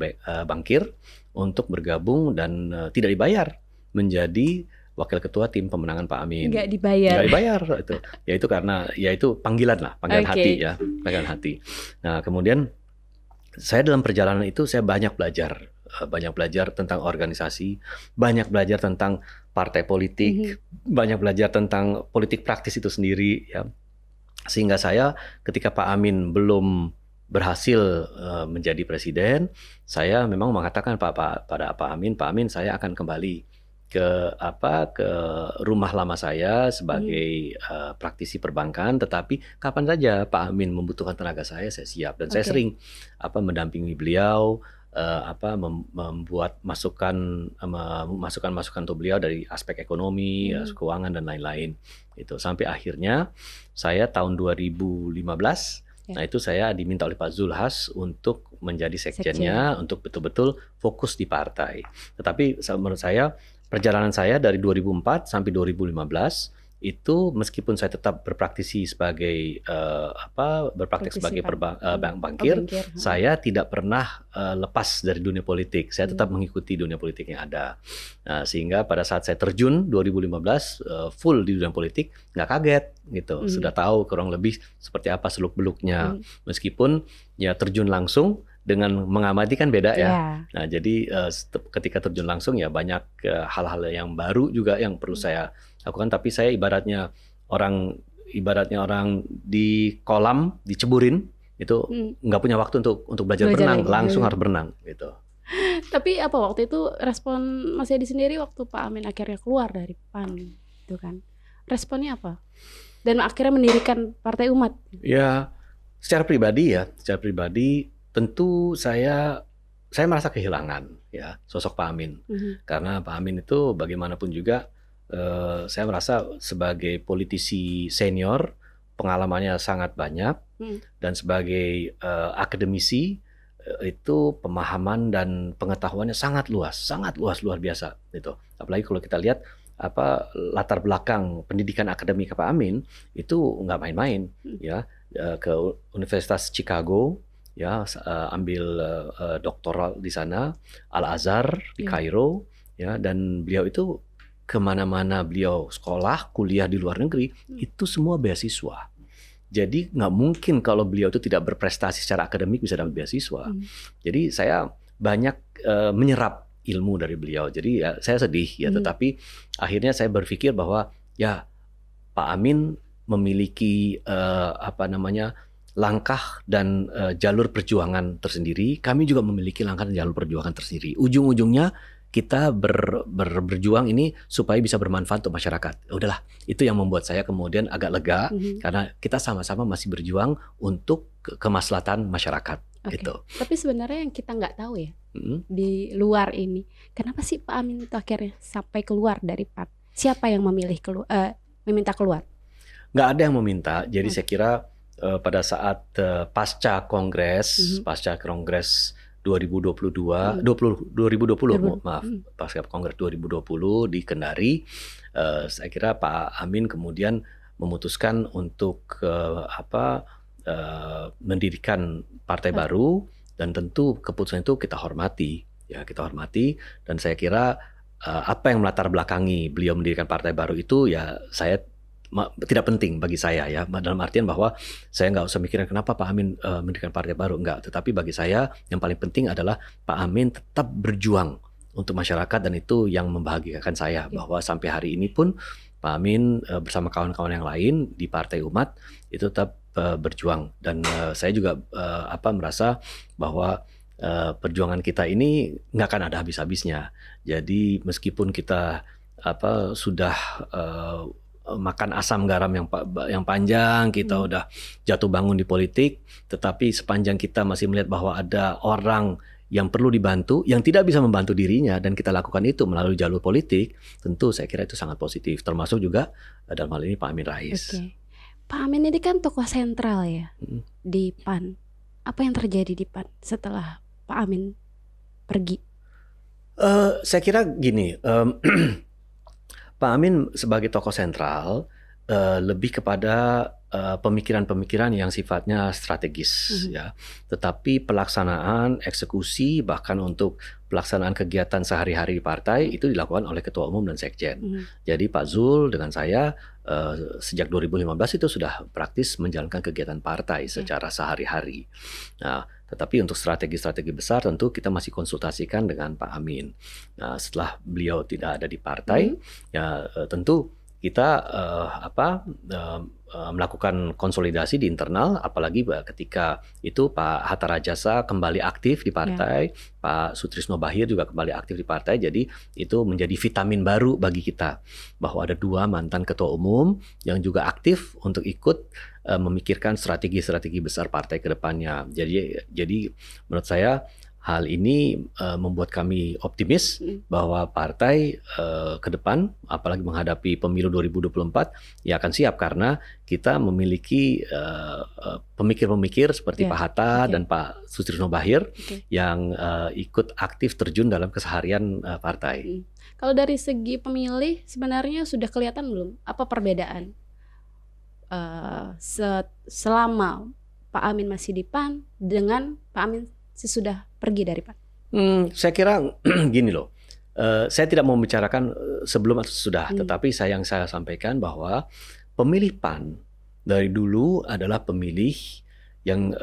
Speaker 1: bankir untuk bergabung dan tidak dibayar menjadi wakil ketua tim pemenangan Pak Amin.
Speaker 2: Nggak dibayar
Speaker 1: itu. Ya itu karena ya itu panggilan hati ya, panggilan hati. Nah, kemudian saya dalam perjalanan itu saya banyak belajar tentang organisasi, banyak belajar tentang partai politik, banyak belajar tentang politik praktis itu sendiri ya. Sehingga saya ketika Pak Amin belum berhasil menjadi presiden, saya memang mengatakan pada Pak Amin, saya akan kembali ke rumah lama saya sebagai praktisi perbankan, tetapi kapan saja Pak Amin membutuhkan tenaga saya siap. Dan saya sering mendampingi beliau, membuat masukan untuk beliau dari aspek ekonomi, keuangan dan lain-lain. Itu sampai akhirnya saya tahun 2015 nah itu saya diminta oleh Pak Zulhas untuk menjadi sekjennya untuk betul-betul fokus di partai. Tetapi menurut saya perjalanan saya dari 2004 sampai 2015 itu meskipun saya tetap berpraktisi sebagai sebagai bankir, saya tidak pernah lepas dari dunia politik. Saya tetap mengikuti dunia politik yang ada. Nah, sehingga pada saat saya terjun 2015 full di dunia politik, nggak kaget gitu. Sudah tahu kurang lebih seperti apa seluk-beluknya. Meskipun ya terjun langsung dengan mengamati kan beda ya. Nah, jadi ketika terjun langsung ya banyak hal-hal yang baru juga yang perlu saya lakukan. Tapi saya ibaratnya orang di kolam diceburin itu nggak punya waktu untuk belajar berenang, langsung harus berenang gitu.
Speaker 2: Tapi apa waktu itu respon Mas Edi sendiri waktu Pak Amin akhirnya keluar dari PAN itu kan? Responnya apa? Dan akhirnya mendirikan Partai Umat.
Speaker 1: Ya, secara pribadi tentu saya merasa kehilangan ya sosok Pak Amin. Karena Pak Amin itu bagaimanapun juga saya merasa sebagai politisi senior pengalamannya sangat banyak dan sebagai akademisi itu pemahaman dan pengetahuannya sangat luas luar biasa itu. Apalagi kalau kita lihat latar belakang pendidikan akademik Pak Amin itu nggak main-main ya, ke Universitas Chicago ya, ambil doktoral di sana, Al-Azhar di Kairo ya, dan beliau itu kemana-mana beliau sekolah, kuliah di luar negeri itu semua beasiswa. Jadi nggak mungkin kalau beliau itu tidak berprestasi secara akademik bisa dapat beasiswa. Jadi saya banyak menyerap ilmu dari beliau. Jadi ya, saya sedih ya, tetapi akhirnya saya berpikir bahwa ya Pak Amin memiliki langkah dan jalur perjuangan tersendiri. Kami juga memiliki langkah dan jalur perjuangan tersendiri. Ujung-ujungnya kita berjuang ini supaya bisa bermanfaat untuk masyarakat. Udahlah, itu yang membuat saya kemudian agak lega karena kita sama-sama masih berjuang untuk kemaslahatan masyarakat. Gitu.
Speaker 2: Tapi sebenarnya yang kita nggak tahu ya di luar ini, kenapa sih Pak Amin itu akhirnya sampai keluar dari PAN? Siapa yang meminta keluar?
Speaker 1: Nggak ada yang meminta. Jadi saya kira pada saat pasca Kongres 2022, 2020, maaf, pasca Kongres 2020 di Kendari, saya kira Pak Amin kemudian memutuskan untuk mendirikan partai baru, dan tentu keputusan itu kita hormati, ya kita hormati. Dan saya kira apa yang melatar belakangi beliau mendirikan partai baru itu ya saya tidak penting bagi saya, ya, dalam artian bahwa saya nggak usah mikirin kenapa Pak Amin mendirikan partai baru, enggak. Tetapi bagi saya yang paling penting adalah Pak Amin tetap berjuang untuk masyarakat, dan itu yang membahagiakan saya, bahwa sampai hari ini pun Pak Amin bersama kawan-kawan yang lain di Partai Umat itu tetap berjuang. Dan saya juga merasa bahwa perjuangan kita ini nggak akan ada habis-habisnya. Jadi meskipun kita sudah makan asam garam yang panjang, kita udah jatuh bangun di politik, tetapi sepanjang kita masih melihat bahwa ada orang yang perlu dibantu, yang tidak bisa membantu dirinya, dan kita lakukan itu melalui jalur politik, tentu saya kira itu sangat positif. Termasuk juga dalam hal ini Pak Amin Rais.
Speaker 2: Pak Amin ini kan tokoh sentral ya di PAN. Apa yang terjadi di PAN setelah Pak Amin pergi?
Speaker 1: Saya kira gini, Pak Amin sebagai tokoh sentral lebih kepada pemikiran-pemikiran yang sifatnya strategis, ya. Tetapi pelaksanaan, eksekusi, bahkan untuk pelaksanaan kegiatan sehari-hari di partai itu dilakukan oleh Ketua Umum dan Sekjen. Jadi Pak Zul dengan saya sejak 2015 itu sudah praktis menjalankan kegiatan partai secara sehari-hari. Nah, tetapi untuk strategi-strategi besar tentu kita masih konsultasikan dengan Pak Amin. Nah, setelah beliau tidak ada di partai, ya tentu kita melakukan konsolidasi di internal, apalagi ketika itu Pak Hatta Rajasa kembali aktif di partai, Pak Sutrisno Bachir juga kembali aktif di partai. Jadi itu menjadi vitamin baru bagi kita, bahwa ada dua mantan ketua umum yang juga aktif untuk ikut memikirkan strategi-strategi besar partai ke depannya. Jadi menurut saya hal ini membuat kami optimis bahwa partai ke depan, apalagi menghadapi pemilu 2024, ya akan siap, karena kita memiliki pemikir-pemikir seperti Pak Hatta dan Pak Sutrisno Bachir yang ikut aktif terjun dalam keseharian partai.
Speaker 2: Kalau dari segi pemilih sebenarnya sudah kelihatan belum apa perbedaan selama Pak Amin masih di PAN dengan Pak Amin sesudah pergi dari PAN?
Speaker 1: Saya kira gini loh, saya tidak mau membicarakan sebelum atau sesudah, tetapi yang saya sampaikan bahwa pemilih PAN dari dulu adalah pemilih yang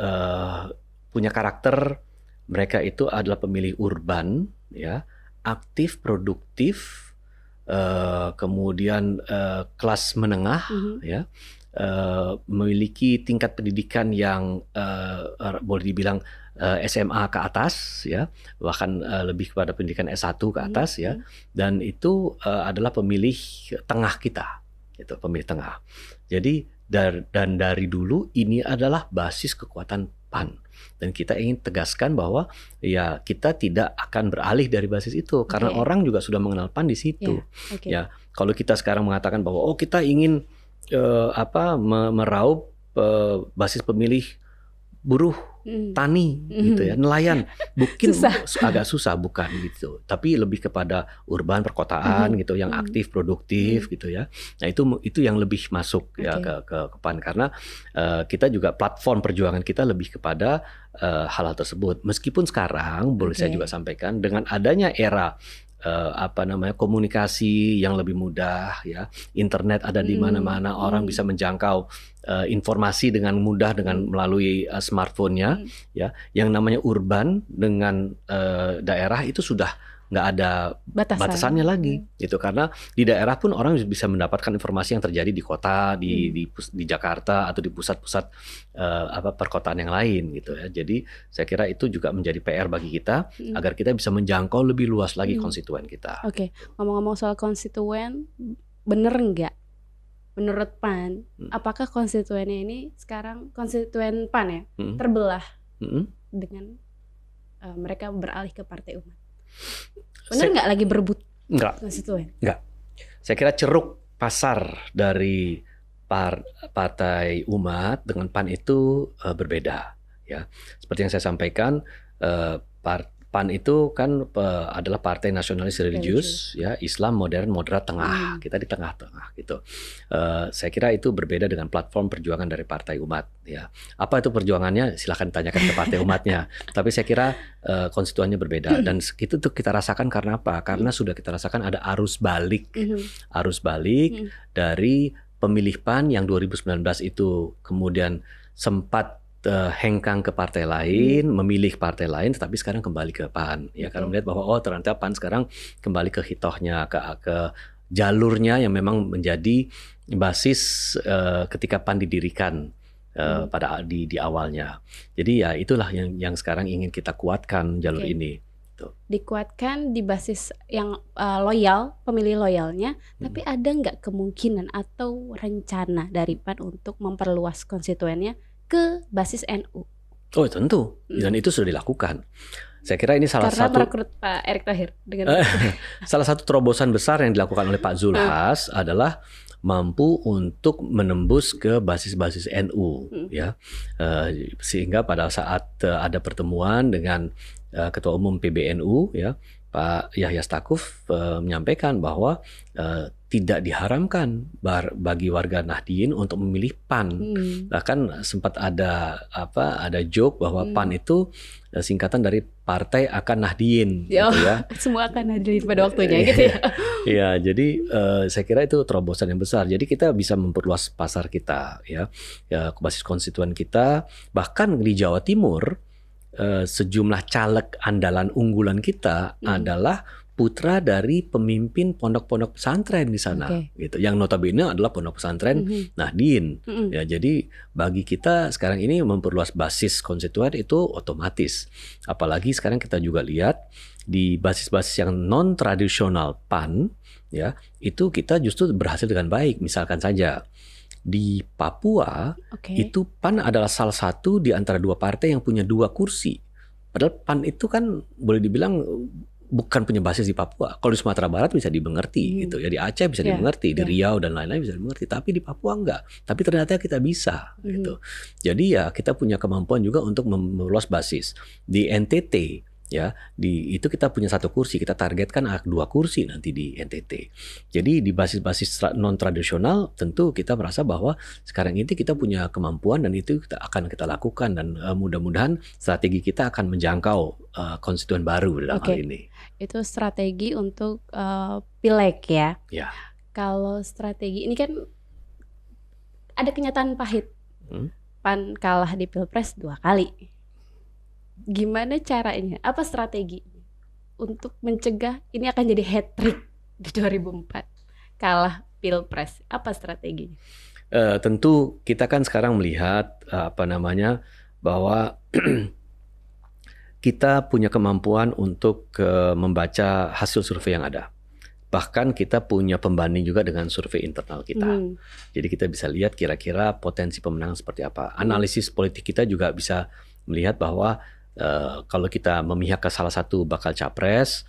Speaker 1: punya karakter, mereka itu adalah pemilih urban, ya, aktif, produktif, kemudian kelas menengah, ya. Memiliki tingkat pendidikan yang boleh dibilang SMA ke atas, ya, bahkan lebih kepada pendidikan S1 ke atas, ya, dan itu adalah pemilih tengah kita, itu pemilih tengah. Jadi dan dari dulu ini adalah basis kekuatan PAN, dan kita ingin tegaskan bahwa ya kita tidak akan beralih dari basis itu, karena orang juga sudah mengenal PAN di situ, ya. Kalau kita sekarang mengatakan bahwa kita ingin meraup basis pemilih buruh, tani, gitu ya, nelayan, mungkin agak susah, bukan gitu. Tapi lebih kepada urban, perkotaan, gitu, yang aktif, produktif, gitu ya. Nah itu yang lebih masuk ya ke PAN, karena kita juga platform perjuangan kita lebih kepada hal-hal tersebut. Meskipun sekarang boleh saya juga sampaikan dengan adanya era komunikasi yang lebih mudah, ya, internet ada di mana-mana, orang bisa menjangkau informasi dengan mudah dengan melalui smartphone-nya, ya. Yang namanya urban dengan daerah itu sudah nggak ada batasannya lagi, gitu, karena di daerah pun orang bisa mendapatkan informasi yang terjadi di kota, di Jakarta atau di pusat-pusat perkotaan yang lain, gitu ya. Jadi saya kira itu juga menjadi PR bagi kita agar kita bisa menjangkau lebih luas lagi konstituen kita.
Speaker 2: Ngomong-ngomong soal konstituen, bener nggak menurut PAN, apakah konstituennya ini sekarang konstituen PAN ya terbelah dengan mereka beralih ke Partai Umat? Benar nggak lagi berebut konstituen?
Speaker 1: Enggak. Saya kira ceruk pasar dari Partai Umat dengan PAN itu berbeda, ya. Seperti yang saya sampaikan, PAN itu kan adalah partai nasionalis religius, ya, Islam modern moderat tengah. Kita di tengah-tengah gitu. Saya kira itu berbeda dengan platform perjuangan dari Partai Umat, ya. Apa itu perjuangannya? Silahkan tanyakan ke Partai Umatnya. Tapi saya kira konstituennya berbeda, dan itu tuh kita rasakan karena apa? Karena sudah kita rasakan ada arus balik dari pemilih PAN yang 2019 itu kemudian sempat hengkang ke partai lain, memilih partai lain, tetapi sekarang kembali ke PAN. Ya, karena melihat bahwa ternyata PAN sekarang kembali ke hitohnya, ke jalurnya yang memang menjadi basis ketika PAN didirikan pada di awalnya. Jadi ya itulah yang sekarang ingin kita kuatkan jalur ini.
Speaker 2: Dikuatkan di basis yang loyal, pemilih loyalnya, tapi ada nggak kemungkinan atau rencana dari PAN untuk memperluas konstituennya ke basis NU?
Speaker 1: Oh tentu, dan itu sudah dilakukan. Saya kira ini salah
Speaker 2: karena
Speaker 1: satu
Speaker 2: merekrut Pak Erick Thohir dengan
Speaker 1: salah satu terobosan besar yang dilakukan oleh Pak Zulhas adalah mampu untuk menembus ke basis-basis NU, ya, sehingga pada saat ada pertemuan dengan Ketua Umum PBNU, ya, Pak Yahya Stakuf menyampaikan bahwa tidak diharamkan bagi warga Nahdien untuk memilih PAN. Bahkan sempat ada joke bahwa PAN itu singkatan dari Partai Akan Nahdien, gitu ya.
Speaker 2: Semua akan hadir pada waktunya, gitu ya.
Speaker 1: Ya, jadi saya kira itu terobosan yang besar. Jadi kita bisa memperluas pasar kita, ya, basis konstituen kita. Bahkan di Jawa Timur, sejumlah caleg andalan unggulan kita adalah putra dari pemimpin pondok-pondok pesantren di sana, gitu. Yang notabene adalah pondok pesantren Nahdien. Ya, jadi bagi kita sekarang ini memperluas basis konstituen itu otomatis. Apalagi sekarang kita juga lihat di basis-basis yang non tradisional PAN, ya, itu kita justru berhasil dengan baik. Misalkan saja di Papua, itu PAN adalah salah satu di antara dua partai yang punya 2 kursi. Padahal PAN itu kan boleh dibilang bukan punya basis di Papua. Kalau di Sumatera Barat bisa dimengerti, gitu ya. Di Aceh bisa dimengerti, di Riau dan lain-lain bisa dimengerti. Tapi di Papua enggak. Tapi ternyata kita bisa, gitu. Jadi ya kita punya kemampuan juga untuk meluas basis. Di NTT, ya, itu kita punya 1 kursi, kita targetkan 2 kursi nanti di NTT. Jadi di basis-basis non tradisional tentu kita merasa bahwa sekarang ini kita punya kemampuan dan itu akan kita lakukan, dan mudah-mudahan strategi kita akan menjangkau konstituen baru dalam hal ini.
Speaker 2: Itu strategi untuk pileg, ya.
Speaker 1: Ya.
Speaker 2: Kalau strategi ini kan ada kenyataan pahit. PAN kalah di Pilpres 2 kali. Gimana caranya? Apa strategi untuk mencegah ini akan jadi hat-trick di 2004 kalah Pilpres? Apa strateginya?
Speaker 1: Tentu kita kan sekarang melihat bahwa kita punya kemampuan untuk membaca hasil survei yang ada. Bahkan kita punya pembanding juga dengan survei internal kita. Jadi kita bisa lihat kira-kira potensi pemenangan seperti apa. Analisis politik kita juga bisa melihat bahwa kalau kita memihak ke salah satu bakal capres,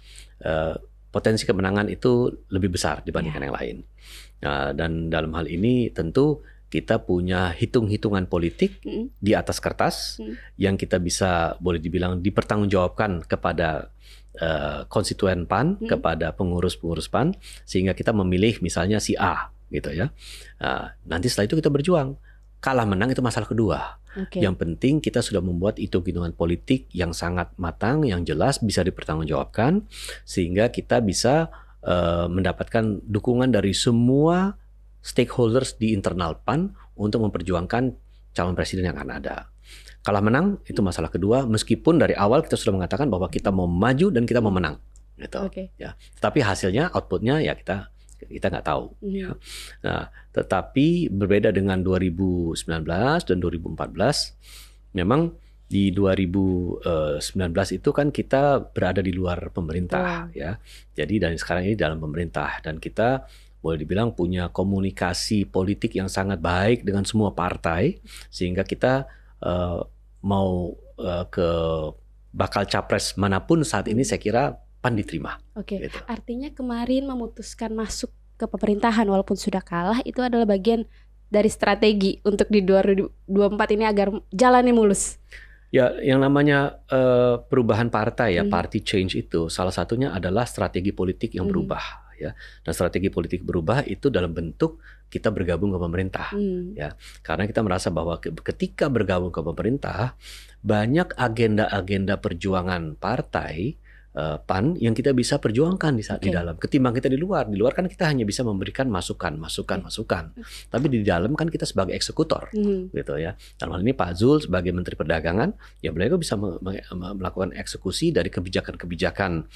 Speaker 1: potensi kemenangan itu lebih besar dibandingkan yang lain. Dan dalam hal ini tentu kita punya hitung-hitungan politik di atas kertas yang kita bisa boleh dibilang dipertanggungjawabkan kepada konstituen PAN, kepada pengurus-pengurus PAN, sehingga kita memilih misalnya si A, gitu ya. Nanti setelah itu kita berjuang. Kalah menang itu masalah kedua. Yang penting kita sudah membuat hitung-hitungan politik yang sangat matang, yang jelas bisa dipertanggungjawabkan, sehingga kita bisa mendapatkan dukungan dari semua stakeholders di internal PAN untuk memperjuangkan calon presiden yang akan ada. Kalah menang itu masalah kedua, meskipun dari awal kita sudah mengatakan bahwa kita mau maju dan kita mau menang, gitu. Ya. Tapi hasilnya, outputnya ya kita nggak tahu. Ya. Nah, tetapi berbeda dengan 2019 dan 2014, memang di 2019 itu kan kita berada di luar pemerintah, ya. Jadi dari sekarang ini dalam pemerintah, dan kita boleh dibilang punya komunikasi politik yang sangat baik dengan semua partai, sehingga kita mau ke bakal capres manapun saat ini saya kira PAN diterima.
Speaker 2: Artinya kemarin memutuskan masuk ke pemerintahan walaupun sudah kalah itu adalah bagian dari strategi untuk di 2024 ini agar jalannya mulus?
Speaker 1: Ya, yang namanya perubahan partai ya, party change itu salah satunya adalah strategi politik yang berubah ya. Dan strategi politik berubah itu dalam bentuk kita bergabung ke pemerintah ya. Karena kita merasa bahwa ketika bergabung ke pemerintah banyak agenda-agenda perjuangan partai PAN yang kita bisa perjuangkan di dalam, ketimbang kita di luar. Di luar kan kita hanya bisa memberikan masukan. Tapi di dalam kan kita sebagai eksekutor, gitu ya. Dalam hal ini Pak Zul sebagai Menteri Perdagangan, ya beliau bisa melakukan eksekusi dari kebijakan-kebijakan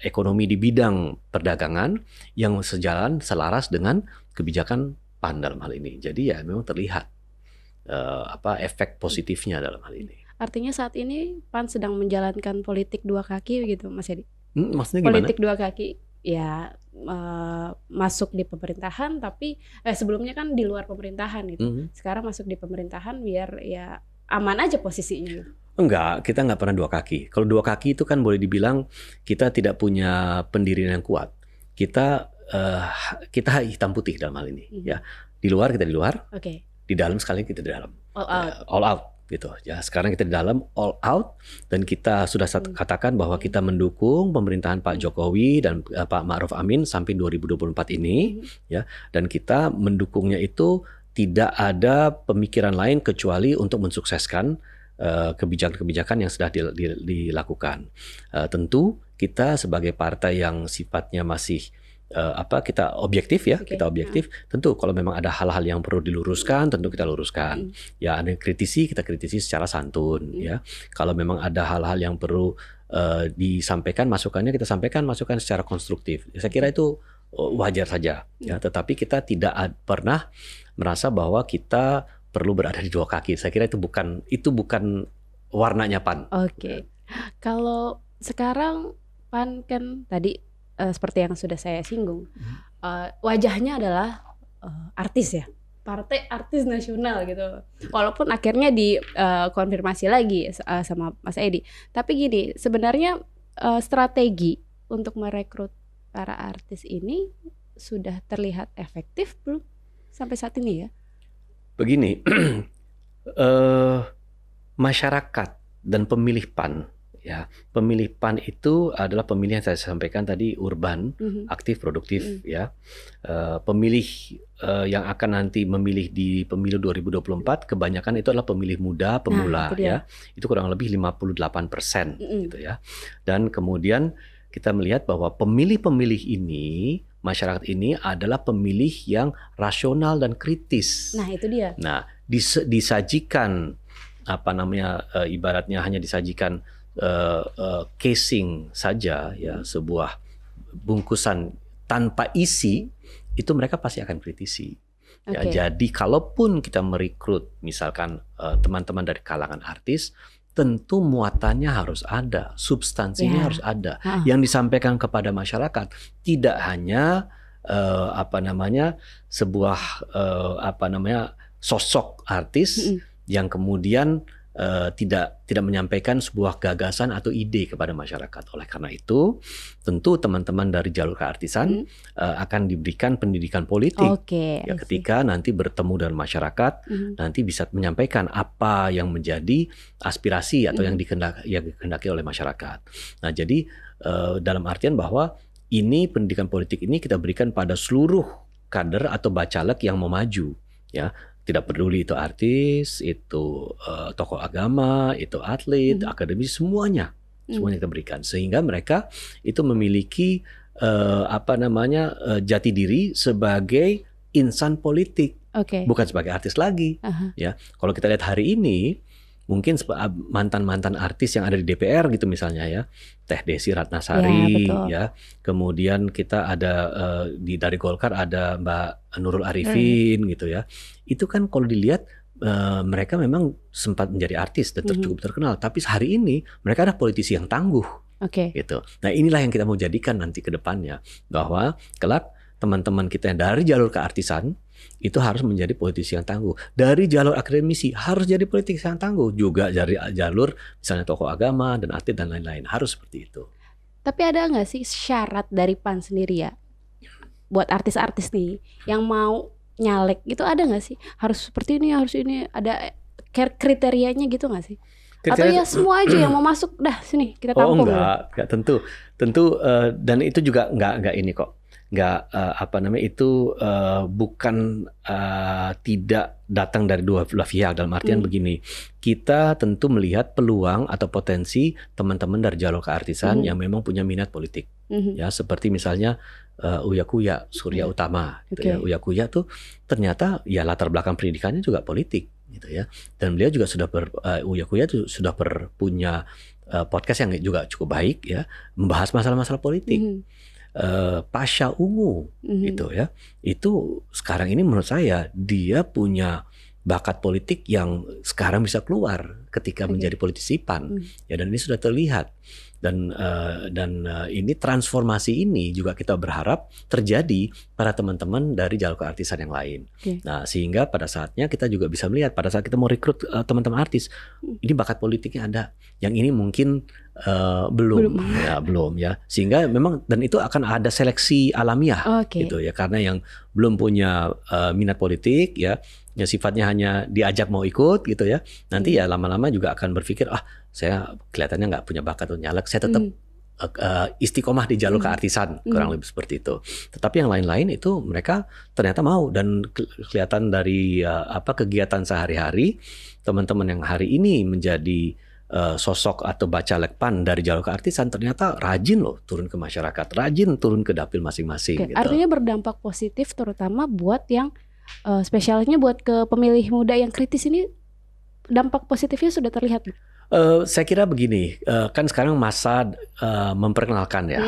Speaker 1: ekonomi di bidang perdagangan yang selaras dengan kebijakan PAN dalam hal ini. Jadi ya memang terlihat efek positifnya dalam hal ini.
Speaker 2: Artinya saat ini PAN sedang menjalankan politik dua kaki gitu, Mas Edi?
Speaker 1: Maksudnya gimana?
Speaker 2: Politik dua kaki, ya masuk di pemerintahan, tapi sebelumnya kan di luar pemerintahan gitu. Sekarang masuk di pemerintahan biar ya aman aja posisinya gitu.
Speaker 1: Enggak, kita nggak pernah dua kaki. Kalau dua kaki itu kan boleh dibilang kita tidak punya pendirian yang kuat. Kita hitam putih dalam hal ini. Ya, di luar kita di luar, di dalam sekali kita di dalam. All out. Gitu ya, sekarang kita di dalam all out, dan kita sudah katakan bahwa kita mendukung pemerintahan Pak Jokowi dan Pak Ma'ruf Amin sampai 2024 ini ya, dan kita mendukungnya itu tidak ada pemikiran lain kecuali untuk mensukseskan kebijakan-kebijakan yang sudah dilakukan. Tentu kita sebagai partai yang sifatnya masih kita objektif ya, kita objektif. Tentu kalau memang ada hal-hal yang perlu diluruskan, tentu kita luruskan. Ya, ada yang kritisi, kita kritisi secara santun ya. Kalau memang ada hal-hal yang perlu disampaikan masukannya, kita sampaikan masukan secara konstruktif. Saya kira itu wajar saja ya, tetapi kita tidak pernah merasa bahwa kita perlu berada di dua kaki. Saya kira itu bukan warnanya PAN.
Speaker 2: Kalau sekarang PAN kan tadi seperti yang sudah saya singgung, wajahnya adalah artis ya, partai artis nasional gitu. Walaupun akhirnya dikonfirmasi lagi sama Mas Edi. Tapi gini, sebenarnya strategi untuk merekrut para artis ini sudah terlihat efektif belum sampai saat ini ya? Begini,
Speaker 1: masyarakat dan pemilih PAN. Ya, pemilih PAN itu adalah pemilih yang saya sampaikan tadi, urban, aktif, produktif ya. Pemilih yang akan nanti memilih di pemilu 2024 kebanyakan itu adalah pemilih muda, pemula ya. Itu kurang lebih 58% gitu ya. Dan kemudian kita melihat bahwa pemilih-pemilih ini, masyarakat ini adalah pemilih yang rasional dan kritis.
Speaker 2: Nah, itu dia.
Speaker 1: Nah, disajikan ibaratnya hanya disajikan casing saja ya, sebuah bungkusan tanpa isi, itu mereka pasti akan kritisi. Ya, jadi kalaupun kita merekrut misalkan teman-teman dari kalangan artis, tentu muatannya harus ada, substansinya harus ada, yang disampaikan kepada masyarakat, tidak hanya sebuah sosok artis yang kemudian tidak menyampaikan sebuah gagasan atau ide kepada masyarakat. Oleh karena itu, tentu teman-teman dari jalur keartisan akan diberikan pendidikan politik. Ya, ketika nanti bertemu dengan masyarakat, nanti bisa menyampaikan apa yang menjadi aspirasi atau yang dikehendaki oleh masyarakat. Nah, jadi dalam artian bahwa ini pendidikan politik ini kita berikan pada seluruh kader atau bacalek yang mau maju, ya. Tidak peduli itu artis, itu tokoh agama, itu atlet, akademisi, semuanya kita berikan, sehingga mereka itu memiliki jati diri sebagai insan politik, bukan sebagai artis lagi. Ya, kalau kita lihat hari ini, mungkin mantan-mantan artis yang ada di DPR gitu misalnya ya, Teh Desi Ratnasari ya, kemudian kita ada dari Golkar ada Mbak Nurul Arifin gitu ya. Itu kan kalau dilihat mereka memang sempat menjadi artis dan cukup terkenal, tapi hari ini mereka adalah politisi yang tangguh. Gitu. Nah, inilah yang kita mau jadikan nanti ke depannya, bahwa kelak teman-teman kita yang dari jalur keartisan itu harus menjadi politisi yang tangguh. Dari jalur akademisi harus jadi politisi yang tangguh. Juga dari jalur misalnya tokoh agama dan atlet dan lain-lain. Harus seperti itu.
Speaker 2: Tapi ada nggak sih syarat dari PAN sendiri ya, buat artis-artis nih yang mau nyalek gitu ada nggak sih? Harus seperti ini, harus ini, ada kriterianya gitu nggak sih? Atau ya semua aja yang mau masuk, dah sini kita tampung.
Speaker 1: Enggak tentu dan itu juga enggak ini kok. Enggak itu bukan tidak datang dari dua belah pihak, dalam artian begini. Kita tentu melihat peluang atau potensi teman-teman dari jalur keartisan yang memang punya minat politik. Ya, seperti misalnya Uya Kuya, Surya Utama gitu ya. Uya Kuya tuh ternyata ya latar belakang pendidikannya juga politik gitu ya. Dan beliau juga Uya Kuya tuh sudah punya podcast yang juga cukup baik ya, membahas masalah-masalah politik. Pasha Ungu gitu ya, itu sekarang ini menurut saya dia punya bakat politik yang sekarang bisa keluar ketika menjadi politisi PAN ya, dan ini sudah terlihat dan ini transformasi ini juga kita berharap terjadi pada teman-teman dari jalur keartisan yang lain. Nah, sehingga pada saatnya kita juga bisa melihat pada saat kita mau rekrut teman-teman artis, ini bakat politiknya ada, yang ini mungkin belum ya, sehingga memang dan itu akan ada seleksi alamiah gitu ya, karena yang belum punya minat politik ya sifatnya hanya diajak mau ikut gitu ya, nanti ya lama-lama juga akan berpikir saya kelihatannya nggak punya bakat untuk nyalek, saya tetap istiqomah di jalur keartisan, kurang lebih seperti itu. Tetapi yang lain-lain itu mereka ternyata mau, dan kelihatan dari kegiatan sehari-hari teman-teman yang hari ini menjadi sosok atau bacalek PAN dari jalur keartisan ternyata rajin loh turun ke masyarakat, rajin turun ke dapil masing-masing. Gitu.
Speaker 2: Artinya berdampak positif terutama buat yang spesialnya buat ke pemilih muda yang kritis ini, dampak positifnya sudah terlihat.
Speaker 1: Saya kira begini, kan sekarang masa memperkenalkan ya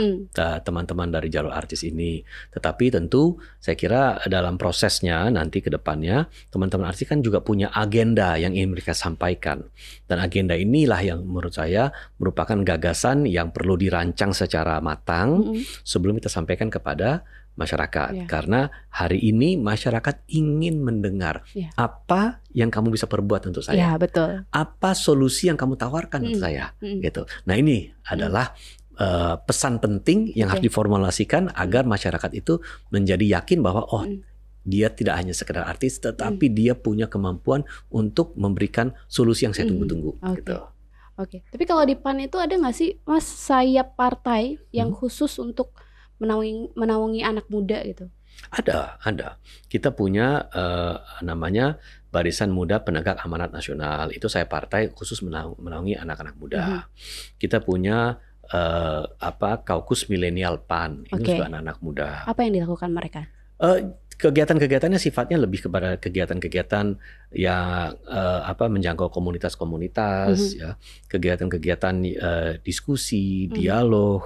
Speaker 1: teman-teman dari jalur artis ini. Tetapi tentu saya kira dalam prosesnya nanti ke depannya teman-teman artis kan juga punya agenda yang ingin mereka sampaikan. Dan agenda inilah yang menurut saya merupakan gagasan yang perlu dirancang secara matang sebelum kita sampaikan kepada masyarakat. Karena hari ini masyarakat ingin mendengar apa yang kamu bisa perbuat untuk saya.
Speaker 2: Betul.
Speaker 1: Apa solusi yang kamu tawarkan untuk saya gitu. Nah, ini adalah pesan penting yang harus diformulasikan agar masyarakat itu menjadi yakin bahwa dia tidak hanya sekedar artis, tetapi dia punya kemampuan untuk memberikan solusi yang saya tunggu-tunggu gitu.
Speaker 2: Tapi kalau di PAN itu ada nggak sih Mas sayap partai yang khusus untuk menaungi anak muda gitu?
Speaker 1: Ada. Kita punya namanya Barisan Muda Penegak Amanat Nasional. Itu saya partai khusus menaungi anak-anak muda. Kita punya Kaukus Milenial PAN. Ini juga anak-anak muda.
Speaker 2: Apa yang dilakukan mereka?
Speaker 1: Kegiatan-kegiatannya sifatnya lebih kepada kegiatan-kegiatan yang menjangkau komunitas-komunitas, ya, kegiatan-kegiatan diskusi, dialog.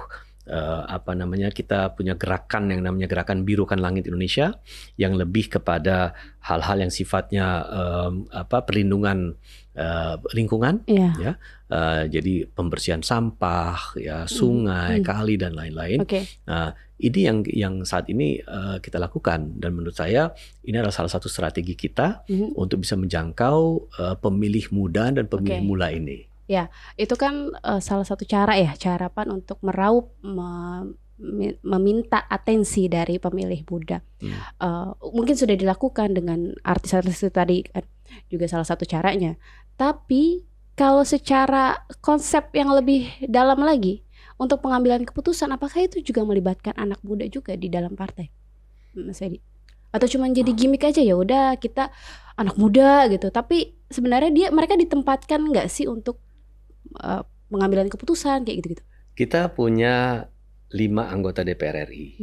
Speaker 1: Kita punya gerakan yang namanya Gerakan Birukan Langit Indonesia yang lebih kepada hal-hal yang sifatnya perlindungan lingkungan, ya, jadi pembersihan sampah, ya, sungai, kali dan lain-lain. Nah, ini yang saat ini kita lakukan, dan menurut saya ini adalah salah satu strategi kita untuk bisa menjangkau pemilih muda dan pemilih mula ini.
Speaker 2: Ya, itu kan salah satu cara PAN untuk meraup, meminta atensi dari pemilih muda. Mungkin sudah dilakukan dengan artis-artis itu tadi kan, juga salah satu caranya. Tapi kalau secara konsep yang lebih dalam lagi untuk pengambilan keputusan, apakah itu juga melibatkan anak muda juga di dalam partai, Mas Edi? Atau cuma jadi gimmick aja, ya udah kita anak muda gitu, tapi sebenarnya mereka ditempatkan nggak sih untuk pengambilan keputusan kayak gitu-gitu?
Speaker 1: Kita punya 5 anggota DPR RI.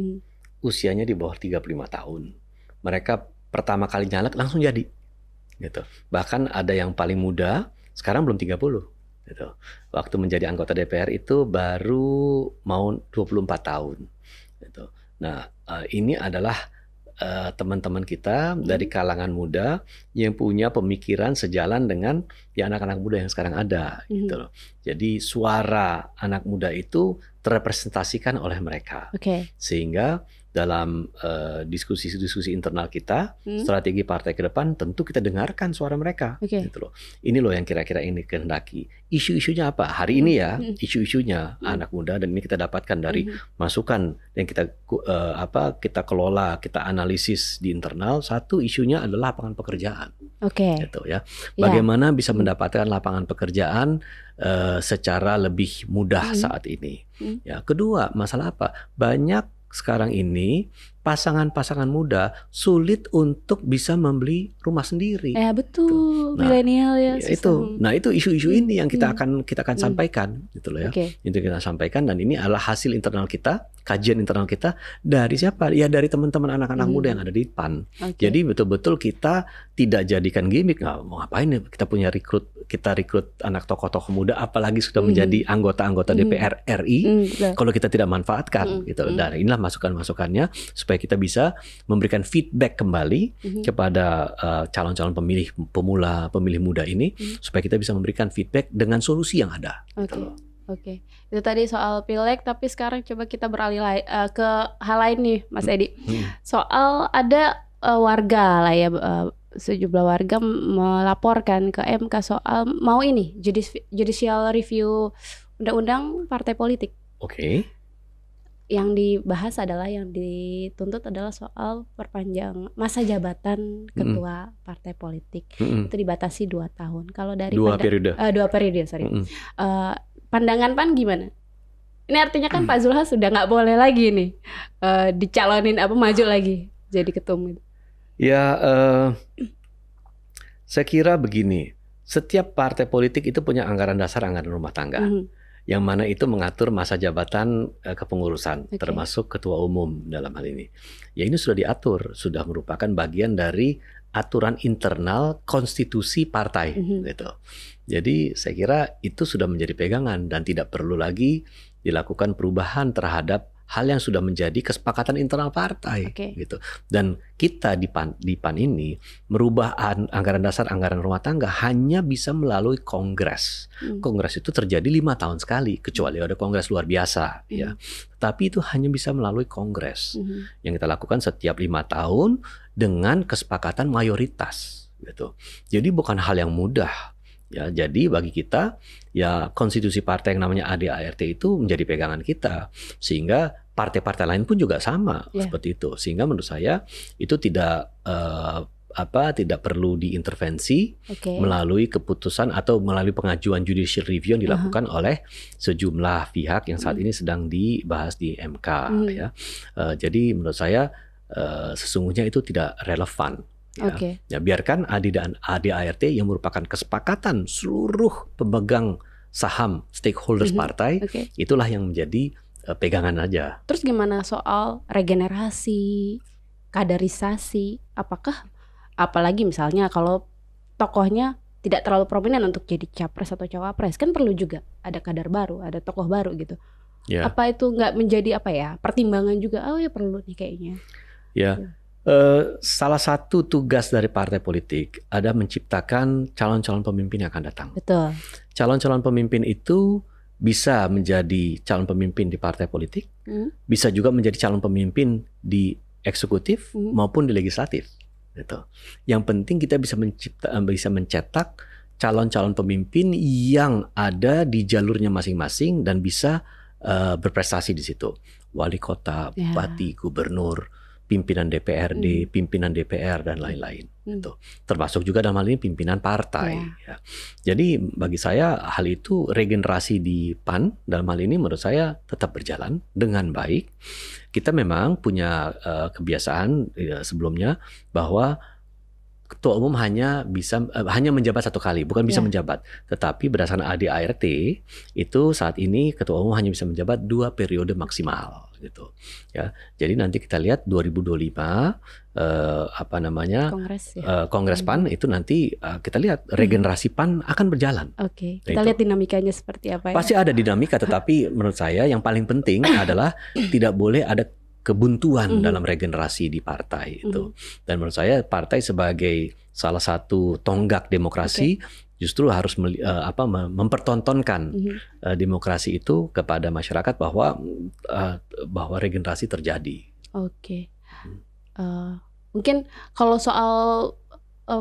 Speaker 1: Usianya di bawah 35 tahun. Mereka pertama kali nyalek langsung jadi. Gitu. Bahkan ada yang paling muda, sekarang belum 30. Gitu. Waktu menjadi anggota DPR itu baru mau 24 tahun. Gitu. Nah, ini adalah teman-teman kita dari kalangan muda yang punya pemikiran sejalan dengan anak-anak muda yang sekarang ada, gitu loh. Jadi suara anak muda itu terrepresentasikan oleh mereka. Sehingga dalam diskusi-diskusi internal kita, strategi partai ke depan tentu kita dengarkan suara mereka. Gitu loh. Ini loh yang kira-kira ini kehendaki. Isu-isunya apa? Hari ini ya, isu-isunya anak muda, dan ini kita dapatkan dari masukan yang kita kelola, kita analisis di internal. Satu isunya adalah lapangan pekerjaan. Gitu ya. Bagaimana bisa mendapatkan lapangan pekerjaan secara lebih mudah saat ini. Ya, kedua, masalah apa? Banyak sekarang ini pasangan-pasangan muda sulit untuk bisa membeli rumah sendiri.
Speaker 2: Betul, milenial ya.
Speaker 1: Itu, nah itu isu-isu ini yang kita akan sampaikan, gitu loh ya. Itu kita sampaikan, dan ini adalah hasil internal kita, kajian internal kita dari siapa? Ya dari teman-teman anak-anak muda yang ada di PAN. Jadi betul-betul kita tidak jadikan gimmick. Mau ngapain ya? Kita rekrut anak tokoh-tokoh muda, apalagi sudah menjadi anggota-anggota DPR RI. Kalau kita tidak manfaatkan, gitu. Dan inilah masukan-masukannya supaya kita bisa memberikan feedback kembali kepada calon-calon pemilih pemula, pemilih muda ini, supaya kita bisa memberikan feedback dengan solusi yang ada.
Speaker 2: Itu tadi soal pileg, tapi sekarang coba kita beralih ke hal lain nih, Mas Edi. Soal ada warga lah ya, sejumlah warga melaporkan ke MK soal mau ini judicial review undang-undang partai politik. Yang dibahas adalah, yang dituntut adalah soal perpanjang masa jabatan ketua partai politik. Itu dibatasi 2 tahun. Kalau dari
Speaker 1: 2 periode.
Speaker 2: 2 periode, sorry. Pandangan PAN gimana? Ini artinya kan Pak Zulhas sudah nggak boleh lagi nih dicalonin maju lagi jadi ketum.
Speaker 1: Ya, saya kira begini. Setiap partai politik itu punya anggaran dasar, anggaran rumah tangga. Yang mana itu mengatur masa jabatan kepengurusan, termasuk ketua umum dalam hal ini. Ya ini sudah diatur, sudah merupakan bagian dari aturan internal konstitusi partai. Gitu. Jadi saya kira itu sudah menjadi pegangan dan tidak perlu lagi dilakukan perubahan terhadap hal yang sudah menjadi kesepakatan internal partai, gitu. Dan kita di PAN ini merubah anggaran dasar, anggaran rumah tangga hanya bisa melalui kongres. Kongres itu terjadi 5 tahun sekali, kecuali ada kongres luar biasa, ya. Tapi itu hanya bisa melalui kongres yang kita lakukan setiap 5 tahun dengan kesepakatan mayoritas, gitu. Jadi bukan hal yang mudah. Ya, jadi bagi kita, ya konstitusi partai yang namanya ADART itu menjadi pegangan kita, sehingga partai-partai lain pun juga sama seperti itu. Sehingga menurut saya itu tidak perlu diintervensi melalui keputusan atau melalui pengajuan judicial review yang dilakukan oleh sejumlah pihak yang saat ini sedang dibahas di MK. Ya, jadi menurut saya sesungguhnya itu tidak relevan. Ya, biarkan AD dan ADART yang merupakan kesepakatan seluruh pemegang saham stakeholders partai, itulah yang menjadi pegangan aja.
Speaker 2: Terus gimana soal regenerasi, kaderisasi? Apakah apalagi misalnya kalau tokohnya tidak terlalu prominent untuk jadi capres atau cawapres, kan perlu juga ada kader baru, ada tokoh baru gitu. Apa itu nggak menjadi pertimbangan juga? Oh ya perlu nih kayaknya.
Speaker 1: Salah satu tugas dari partai politik ada menciptakan calon-calon pemimpin yang akan datang.
Speaker 2: Betul.
Speaker 1: Calon-calon pemimpin itu bisa menjadi calon pemimpin di partai politik, bisa juga menjadi calon pemimpin di eksekutif maupun di legislatif. Gitu. Yang penting kita bisa mencetak calon-calon pemimpin yang ada di jalurnya masing-masing dan bisa berprestasi di situ. Wali kota, bupati, gubernur, pimpinan DPRD, pimpinan DPR dan lain-lain. Gitu. Termasuk juga dalam hal ini pimpinan partai. Ya. Jadi bagi saya hal itu regenerasi di PAN dalam hal ini menurut saya tetap berjalan dengan baik. Kita memang punya kebiasaan sebelumnya bahwa ketua umum hanya menjabat 1 kali, bukan bisa menjabat. Tetapi berdasarkan ADART itu saat ini ketua umum hanya bisa menjabat 2 periode maksimal, gitu. Ya, jadi nanti kita lihat 2025 Kongres PAN itu nanti kita lihat regenerasi PAN akan berjalan.
Speaker 2: Kita lihat dinamikanya seperti apa.
Speaker 1: Pasti ada dinamika, tetapi menurut saya yang paling penting adalah tidak boleh ada kebuntuan dalam regenerasi di partai itu. Dan menurut saya partai sebagai salah satu tonggak demokrasi justru harus mempertontonkan demokrasi itu kepada masyarakat bahwa regenerasi terjadi.
Speaker 2: Oke. Mungkin kalau soal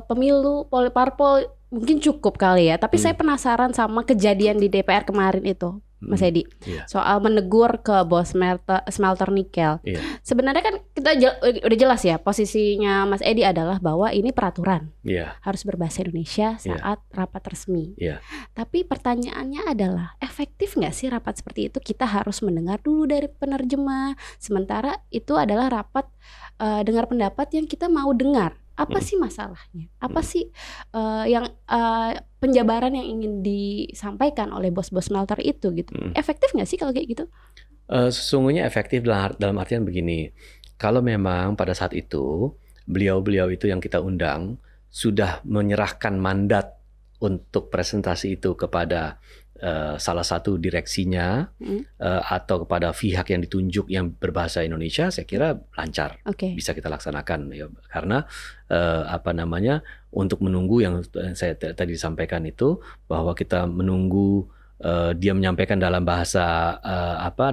Speaker 2: pemilu, parpol mungkin cukup kali ya. Tapi saya penasaran sama kejadian di DPR kemarin itu, Mas Edi. Soal menegur ke bos smelter nikel. Sebenarnya kan kita udah jelas ya, posisinya Mas Edi adalah bahwa ini peraturan. Harus berbahasa Indonesia saat rapat resmi. Tapi pertanyaannya adalah, efektif nggak sih rapat seperti itu? Kita harus mendengar dulu dari penerjemah. Sementara itu adalah rapat dengar pendapat yang kita mau dengar. Apa sih masalahnya? Apa sih yang penjabaran yang ingin disampaikan oleh bos-bos smelter itu gitu? Efektif nggak sih kalau kayak gitu?
Speaker 1: Sesungguhnya efektif dalam artian begini. Kalau memang pada saat itu beliau-beliau itu yang kita undang sudah menyerahkan mandat untuk presentasi itu kepada salah satu direksinya atau kepada pihak yang ditunjuk yang berbahasa Indonesia, saya kira lancar, bisa kita laksanakan ya, karena untuk menunggu yang saya tadi sampaikan itu, bahwa kita menunggu dia menyampaikan dalam bahasa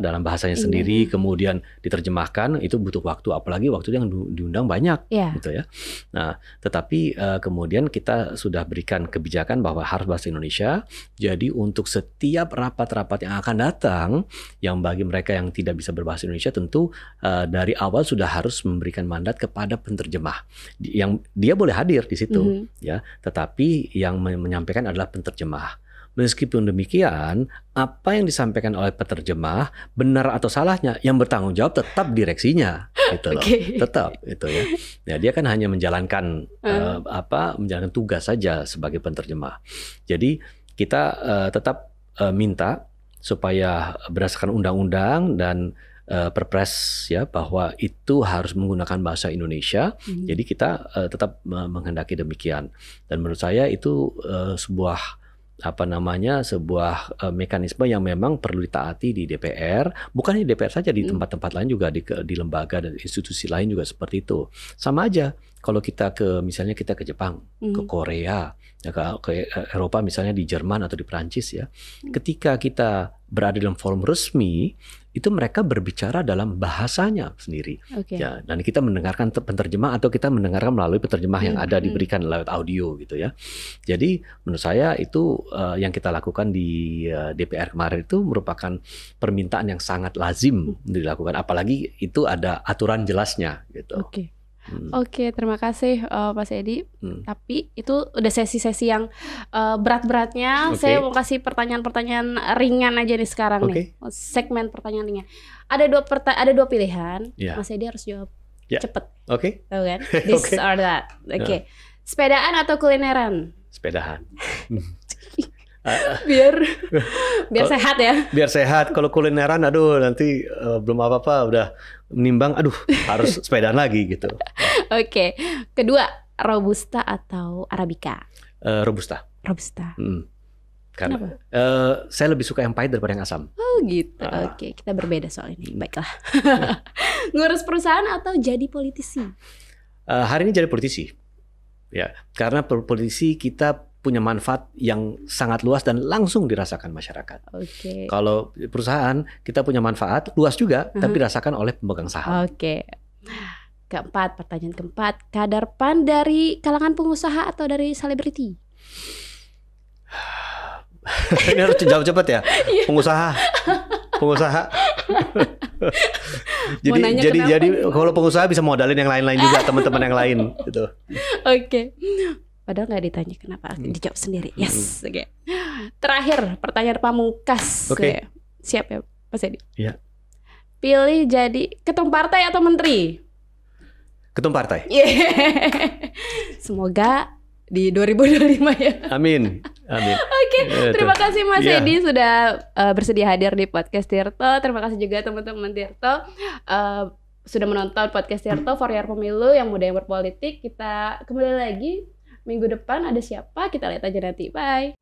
Speaker 1: dalam bahasanya sendiri, kemudian diterjemahkan, itu butuh waktu, apalagi waktu yang diundang banyak, gitu ya. Nah, tetapi kemudian kita sudah berikan kebijakan bahwa harus bahasa Indonesia. Jadi untuk setiap rapat-rapat yang akan datang, yang bagi mereka yang tidak bisa berbahasa Indonesia, tentu dari awal sudah harus memberikan mandat kepada penterjemah, yang dia boleh hadir di situ, ya. Tetapi yang menyampaikan adalah penterjemah. Meskipun demikian, apa yang disampaikan oleh penerjemah, benar atau salahnya, yang bertanggung jawab tetap direksinya, gitu loh. Tetap, itu ya. Ya, dia kan hanya menjalankan menjalankan tugas saja sebagai penerjemah. Jadi kita tetap minta supaya berdasarkan undang-undang dan perpres ya, bahwa itu harus menggunakan bahasa Indonesia. Jadi kita tetap menghendaki demikian. Dan menurut saya itu sebuah mekanisme yang memang perlu ditaati di DPR, bukan di DPR saja, di tempat-tempat lain juga, di lembaga dan institusi lain juga seperti itu. Sama aja kalau kita misalnya kita ke Jepang, ke Korea, ya, ke Eropa, misalnya di Jerman atau di Perancis ya. Ketika kita berada dalam forum resmi, itu mereka berbicara dalam bahasanya sendiri. Ya, dan kita mendengarkan penerjemah atau kita mendengarkan melalui penerjemah yang ada diberikan lewat audio gitu ya. Jadi menurut saya itu yang kita lakukan di DPR kemarin itu merupakan permintaan yang sangat lazim dilakukan, apalagi itu ada aturan jelasnya gitu.
Speaker 2: Oke, terima kasih Mas Edi. Tapi itu udah sesi-sesi yang berat-beratnya. Saya mau kasih pertanyaan-pertanyaan ringan aja nih sekarang nih. Segmen pertanyaan ringan. Ada dua pilihan. Mas Edi harus jawab cepet. Tahu kan? This or that. Sepedaan atau kulineran?
Speaker 1: Sepedaan.
Speaker 2: biar sehat ya.
Speaker 1: Biar sehat. Kalau kulineran, aduh nanti belum apa-apa udah menimbang, aduh harus sepedaan lagi gitu.
Speaker 2: Kedua, Robusta atau Arabica?
Speaker 1: Robusta. Karena saya lebih suka yang pahit daripada yang asam.
Speaker 2: Oh gitu. Kita berbeda soal ini. Baiklah. Ngurus perusahaan atau jadi politisi?
Speaker 1: Hari ini jadi politisi. Ya, karena politisi kita punya manfaat yang sangat luas dan langsung dirasakan masyarakat. Kalau perusahaan kita punya manfaat luas juga, tapi dirasakan oleh pemegang saham.
Speaker 2: Pertanyaan keempat, kadar PAN dari kalangan pengusaha atau dari selebriti?
Speaker 1: Ini harus jawab cepat ya. Pengusaha. jadi kalau pengusaha bisa modalin yang lain-lain juga, teman-teman yang lain gitu.
Speaker 2: Padahal nggak ditanya kenapa, dijawab sendiri. Terakhir, pertanyaan pamungkas. Siap ya, Mas Edi?
Speaker 1: Iya.
Speaker 2: Pilih jadi ketum partai atau menteri?
Speaker 1: Ketum partai.
Speaker 2: Semoga di 2025 ya.
Speaker 1: Amin.
Speaker 2: Terima kasih Mas Edi sudah bersedia hadir di podcast Tirto. Terima kasih juga teman-teman Tirto sudah menonton podcast Tirto For Your Pemilu, yang muda yang berpolitik. Kita kembali lagi minggu depan, ada siapa? Kita lihat aja nanti. Bye.